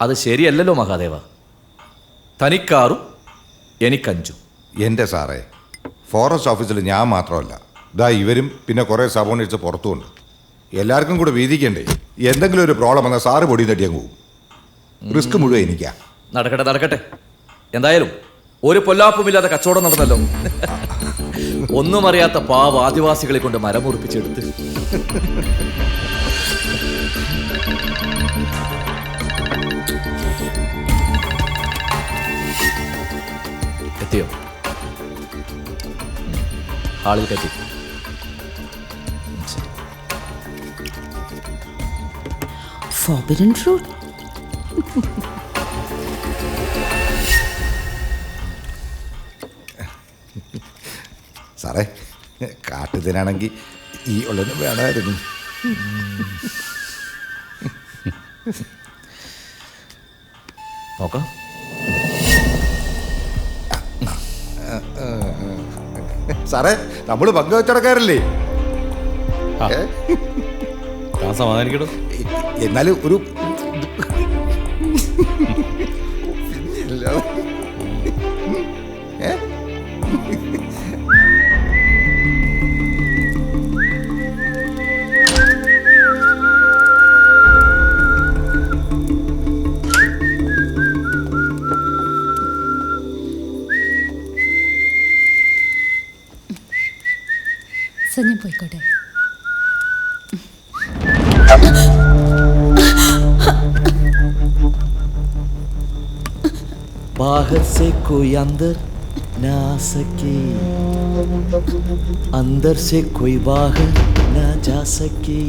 അത് ശരിയല്ലല്ലോ മഹാദേവ. തനിക്കാറും എനിക്കഞ്ചും. എൻ്റെ സാറേ, ഫോറസ്റ്റ് ഓഫീസിൽ ഞാൻ മാത്രമല്ല, ഇതാ ഇവരും പിന്നെ കുറേ സബോർഡിനേറ്റ്സ് പുറത്തുമുണ്ട്. എല്ലാവർക്കും കൂടെ വീതിക്കണ്ടേ? എന്തെങ്കിലും ഒരു പ്രോബ്ലം വന്നാൽ സാറ് പൊടി തട്ടിയാൽ പോകും. റിസ്ക് മുഴുവൻ എനിക്കാ. നടക്കട്ടെ നടക്കട്ടെ. എന്തായാലും ഒരു പൊല്ലാപ്പുമില്ലാതെ കച്ചവടം നടന്നല്ലോ. ഒന്നും അറിയാത്ത പാവ ആദിവാസികളെ കൊണ്ട് മരം മുറിപ്പിച്ചെടുത്ത്. എത്തിയോ? ഹാളിൽ കയറ്റി. Forbidden fruit. സാറേ, കാട്ടുതിനാണെങ്കിൽ ഈ ഉള്ളത് വേണമായിരുന്നു. നോക്കാം. സാറേ, നമ്മൾ പങ്കുവെച്ചടക്കാരല്ലേ? സമാധാനിക്കടോ. എന്നാലും ഒരു സഞ്ജൻ പോയിക്കോട്ടെ. बाहर से कोई अंदर ना आ सके, अंदर से कोई बाहर ना जा सके.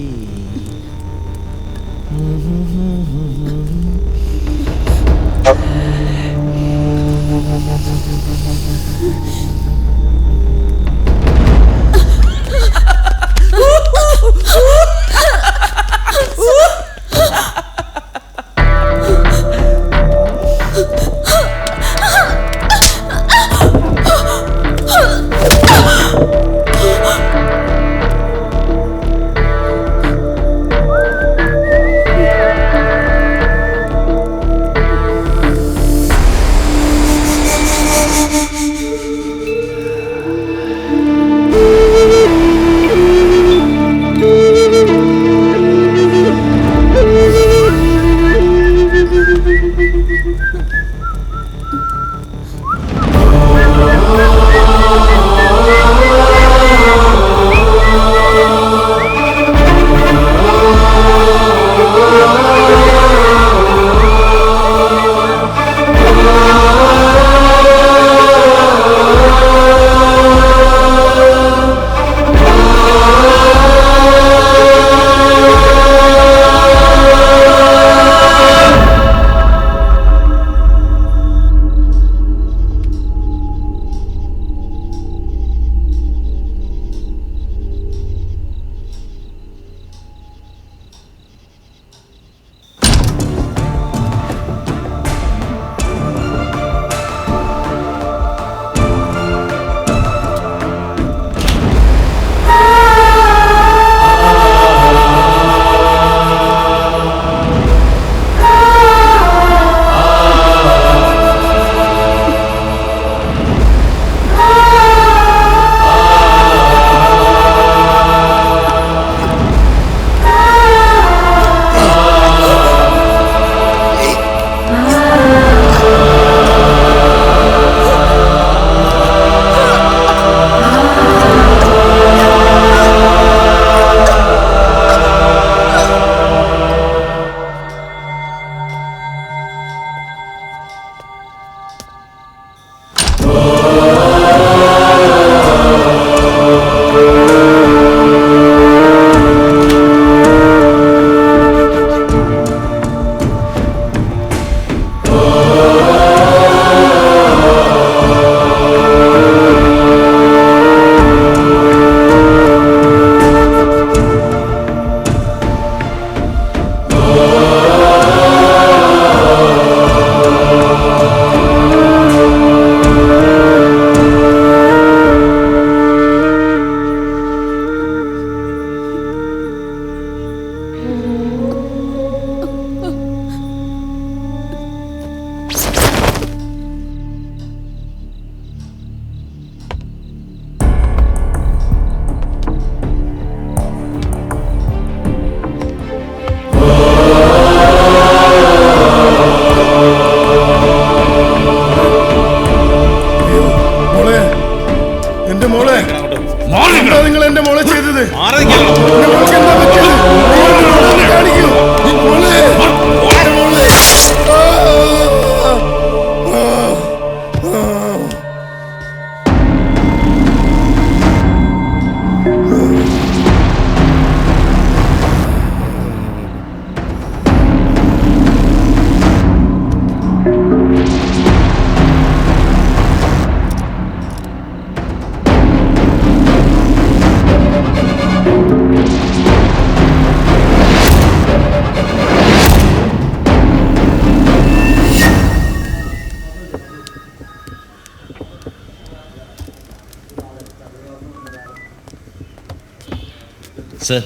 സർ.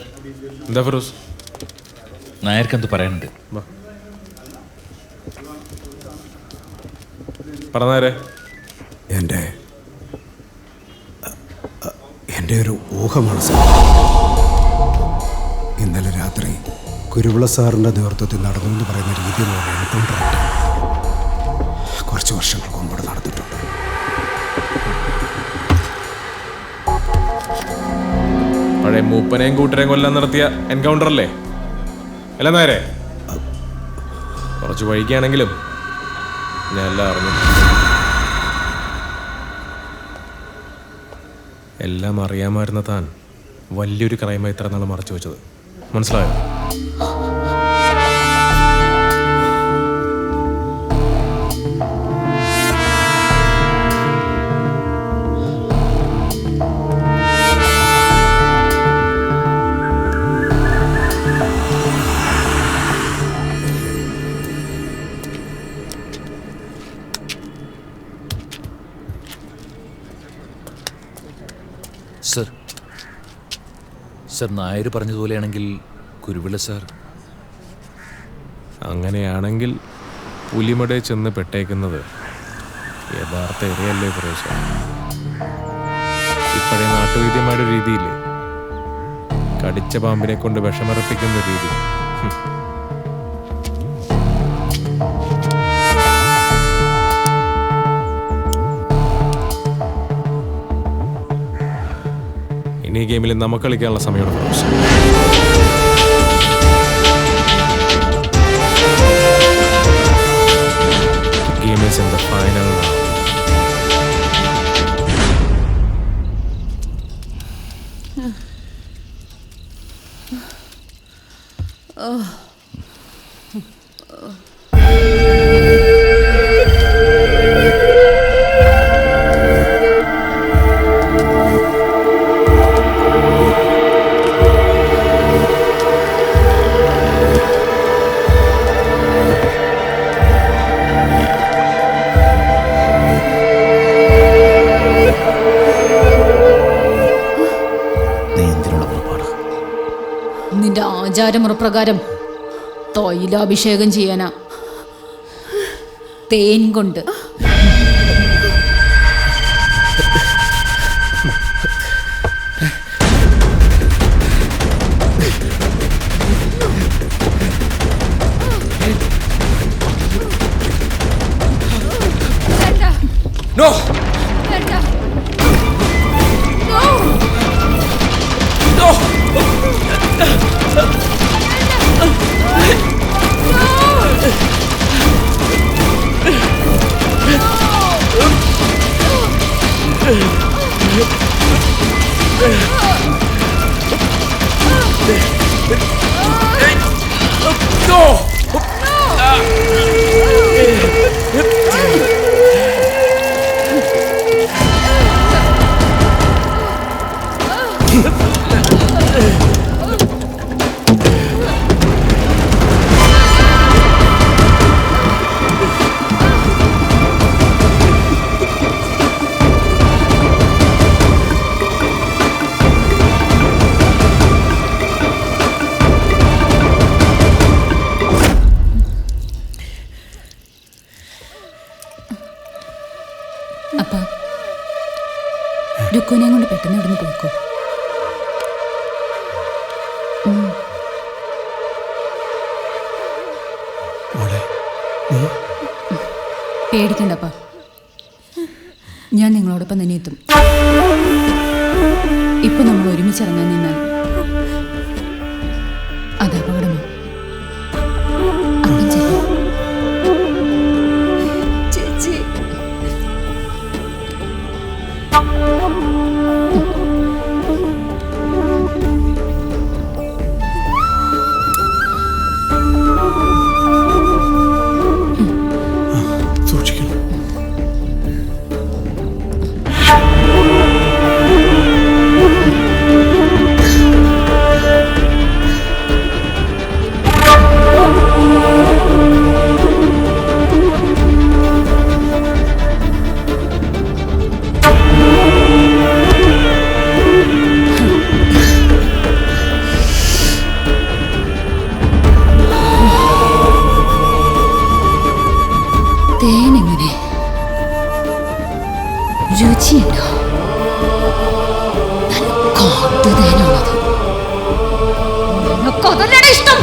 എന്താ ഫിറോസ്? നായർക്കെന്ത് പറയാനുണ്ട്? പറഞ്ഞാരേ. എൻ്റെ ഒരു ഊഹമാണ് സാർ. ഇന്നലെ രാത്രി കുരുവിള സാറിൻ്റെ നേതൃത്വത്തിൽ നടന്നു എന്ന് പറയുന്ന രീതിയിലുള്ള എൻകൗണ്ടർ കുറച്ച് വർഷങ്ങൾക്ക് മുമ്പ് നടന്നിട്ടുണ്ട്. പഴയ മൂപ്പനെയും കൂട്ടരെയും കൊല്ലാൻ നടത്തിയ എൻകൗണ്ടർ അല്ലേ? അല്ല നേരെ കുറച്ച് വൈകിയാണെങ്കിലും ഞാൻ എല്ലാം അറിഞ്ഞു. എല്ലാം അറിയാമായിരുന്ന താൻ വലിയൊരു ക്രൈമായി ഇത്ര നാൾ മറച്ചു വെച്ചത് മനസ്സിലായോ? സർ, സർ നായർ പറഞ്ഞതുപോലെയാണെങ്കിൽ കുരുവിള സാർ. അങ്ങനെയാണെങ്കിൽ പുലിമട ചെന്ന് പെട്ടേക്കുന്നത് യഥാർത്ഥ ഇരയല്ലേ ഫിറോസ്? ഇപ്പോഴേ നാട്ടുവൈദ്യമാരുടെ രീതിയില്ലേ, കടിച്ച പാമ്പിനെ കൊണ്ട് വിഷമറപ്പിക്കുന്ന രീതി. ഇനി ഈ ഗെയിമിൽ നമുക്ക് കളിക്കാനുള്ള സമയമാണ് Firoz. Game is in the final round. നിന്റെ ആചാരമുറപ്രകാരം തൈലാഭിഷേകം ചെയ്യാനാ, തേൻ കൊണ്ട്. No! അപ്പ രുക്കുവിനെ കൊണ്ട് പെട്ടെന്ന് ഇവിടുന്ന് പോയിക്കോ. പേടിക്കണ്ടപ്പാ, ഞാൻ നിങ്ങളോടൊപ്പം തന്നെ എത്തും. ഇപ്പൊ നമ്മൾ ഒരുമിച്ചിറങ്ങാൻ നിന്നാൽ അത് അപകടമാണ്. അപ്പം ചെയ്യും. ചേച്ചി സൂക്ഷിക്കണം. രുചിയുണ്ടോ? കാട്ടുതേനാണത്. നിനക്കതല്ലടാ ഇഷ്ടം.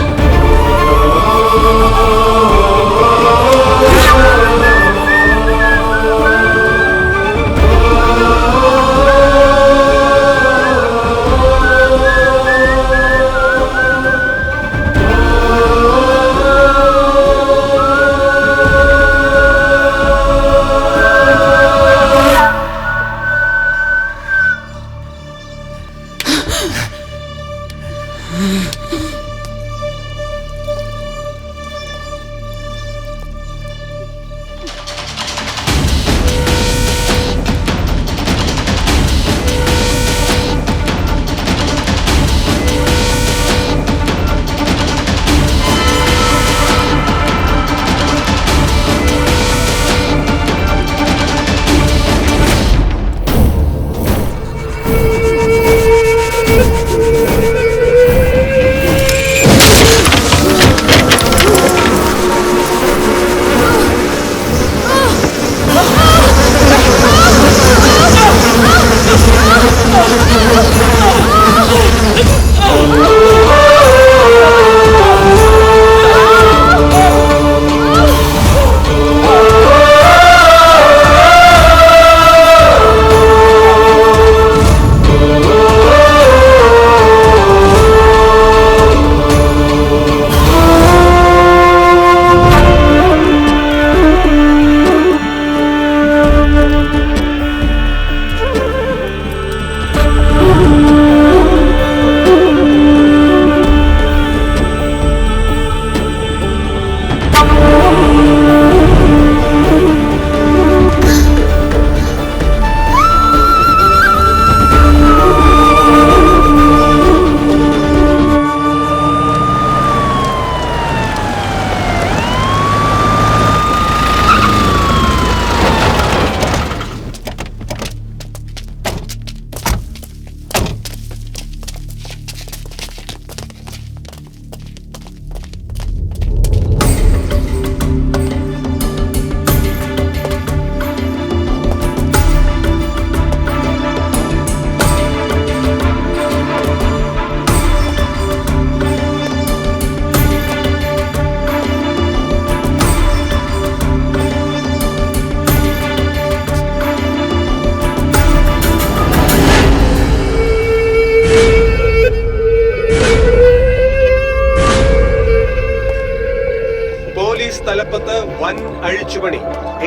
തലപ്പത്ത് വൻ അഴിച്ചുപണി.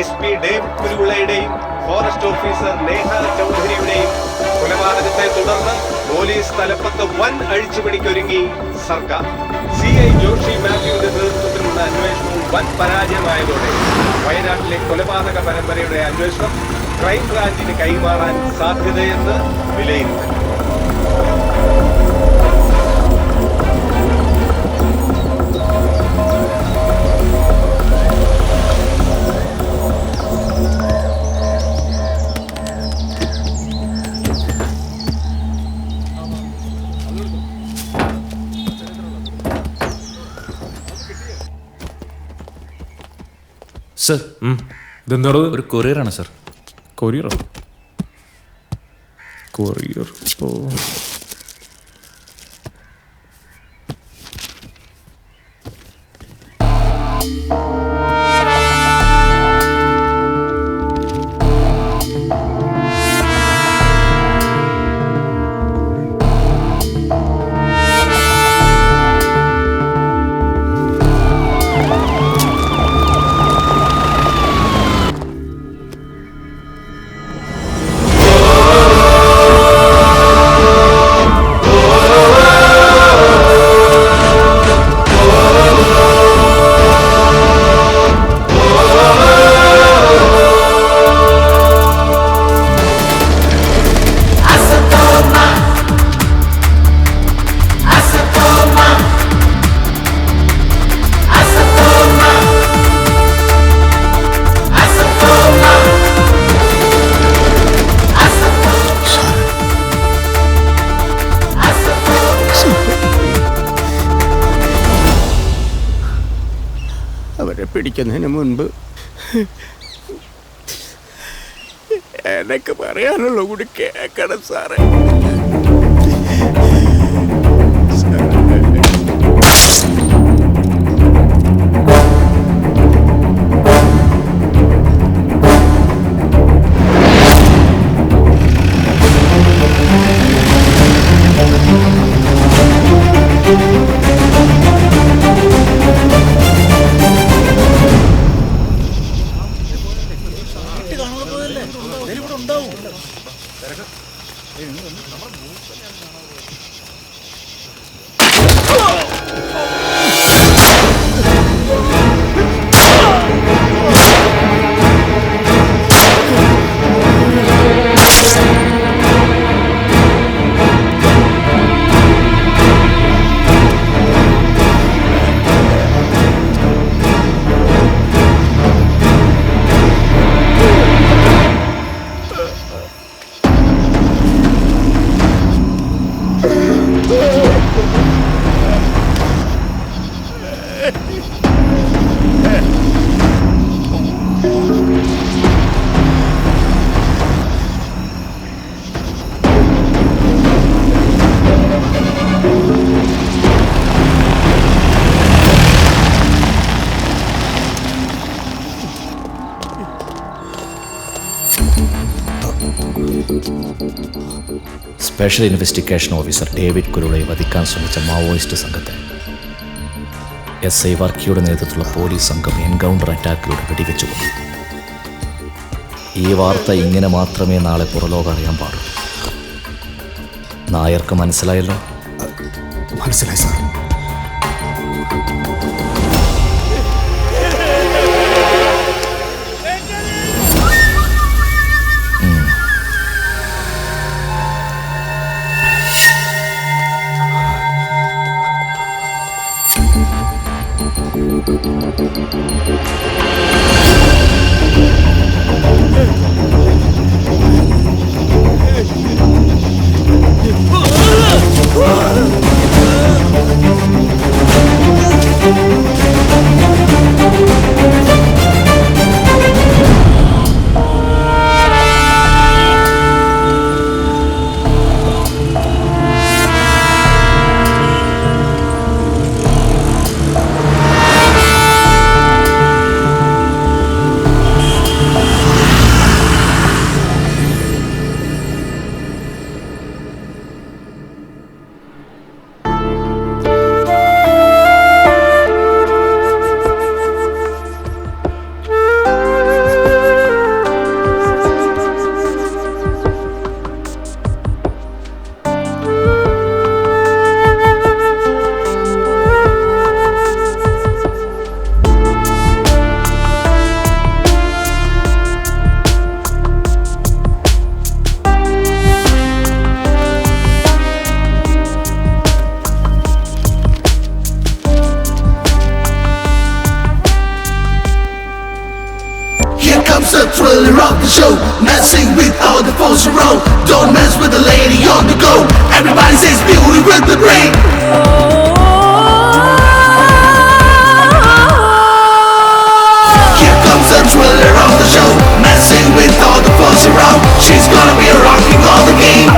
SP ഡേവിഡ് കുരുവിളയുടെയും ഫോറസ്റ്റ് ഓഫീസർ നേഹ ചൗധരിയുടെയും കൊലപാതകത്തെ തുടർന്ന് പോലീസ് തലപ്പത്ത് വൻ അഴിച്ചുപണിക്കൊരുങ്ങി സർക്കാർ. CI ജോഷി മാത്യുവിന്റെ നേതൃത്വത്തിലുള്ള അന്വേഷണവും വൻ പരാജയമായതോടെ വയനാട്ടിലെ കൊലപാതക പരമ്പരയുടെ അന്വേഷണം ക്രൈംബ്രാഞ്ചിന് കൈമാറാൻ സാധ്യതയെന്ന് വിലയിരുത്തൽ. സർ, ഇതെന്താണ്? ഒരു കൊറിയറാണ് സർ. കൊറിയറോ? കൊറിയർ. ഓ, അവരെ പിടിക്കുന്നതിന് മുൻപ് എനക്ക് പറയാനുള്ള കൂടി കേക്കണം സാറേ. സ്പെഷ്യൽ ഇൻവെസ്റ്റിഗേഷൻ ഓഫീസർ ഡേവിഡ് കുരുളയെ വധിക്കാൻ ശ്രമിച്ച മാവോയിസ്റ്റ് സംഘത്തെ SI വർക്കിയുടെ നേതൃത്വത്തിലുള്ള പോലീസ് സംഘം എൻകൗണ്ടർ അറ്റാക്കിലൂടെ വെടിവെച്ചു കൊന്നു. ഈ വാർത്ത ഇങ്ങനെ മാത്രമേ നാളെ പുറലോകം അറിയാൻ പാടുള്ളൂ. നായർക്ക് മനസ്സിലായല്ലോ? മനസ്സിലായി sir. The thriller of the show, messing with all the folks around. Don't mess with the lady on the go. Everybody says beauty with the brain. Here comes the thriller of the show, messing with all the folks around. She's gonna be rocking all the game.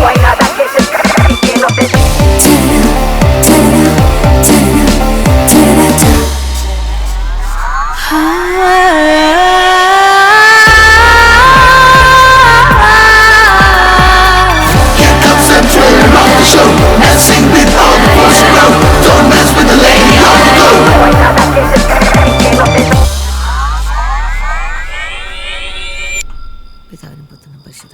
Messing with all the folks around. Don't mess with the lady on the go. പിതാവിനും പുത്രനും പരിശുദ്ധ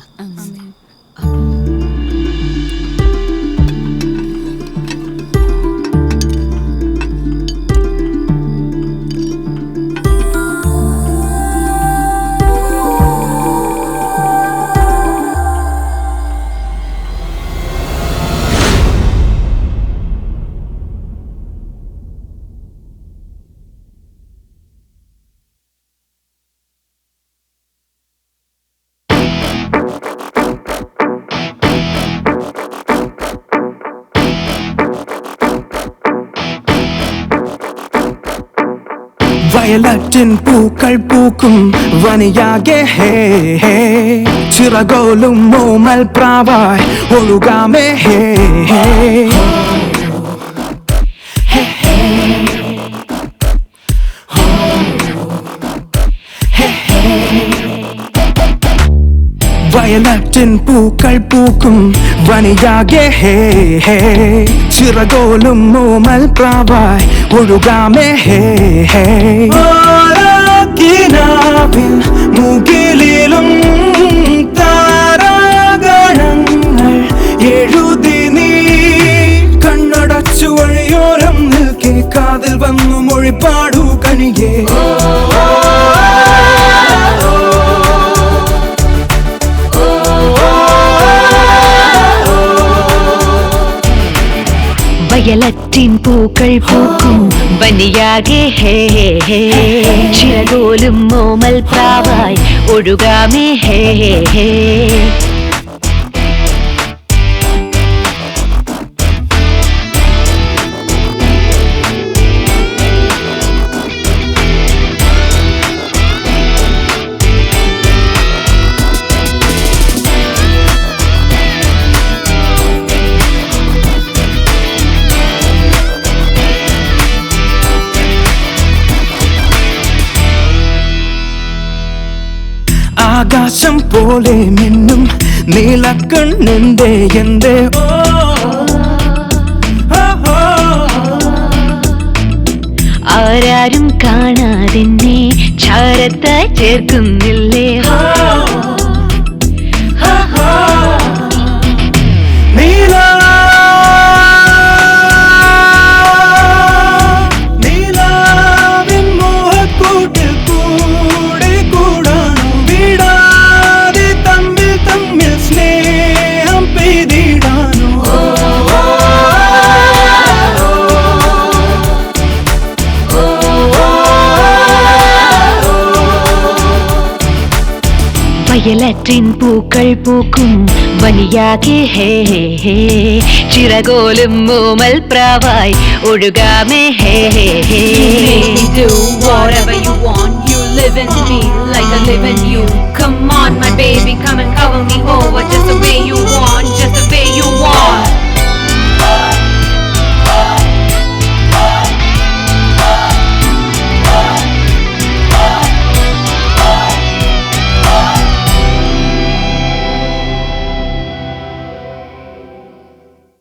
വയലറ്റിൻ പൂക്കൾ പൂക്കും വനിയാകെ ഹേ ഹേ ചിറകോലും മോമൽ പ്രാവായി ഒഴുകാമേ ഹേ ഹേ വയലറ്റിൻ പൂക്കൾ പൂക്കും വനിയാകെ ഹേ ഹേ ചിറകോലും മോമൽ പ്രാവായി ഒഴുകാമേ ഹേ ഹേ കിനാവിൻ മുകിലിലും താരാഗണങ്ങൾ എഴുതി നീ കണ്ണടച്ചു വഴിയോരം നിൽക്കെ കാതിൽ വന്നു മൊഴിപ്പാടു കനികേ വയലറ്റിൻ പൂക്കൾ പൂക്കും വനിയാകെ ഹേ ഹേ ഹേ ചിറകോലും മോമൽ പ്രാവായി ഒഴുകാമേ ഹേ ഹേ ഹേ ആകാശം പോലെ മിന്നും നീലക്കണ്ണെന്റെ എന്റെ ആരാരും കാണാതെന്നെ ചാരത്തായി ചേർക്കുന്നില്ലേ നീലാവിൻ മോഹക്കൂട്ടിൽ കൂടെ കൂടാനോ വിടാതെ തമ്മിൽ തമ്മിൽ സ്നേഹം പെയ്തിടാനോ വയലറ്റിൻ പൂക്കൾ പൂക്കും വനിയാകെ ഹേ ഹേ ഹേ ചിറകോലും മോമൽ പ്രാവായി ഒഴുകാമേ ഹേ ഹേ ഹേ Do whatever you want. You live in me like I live in you. Come on, my baby, come and cover me over.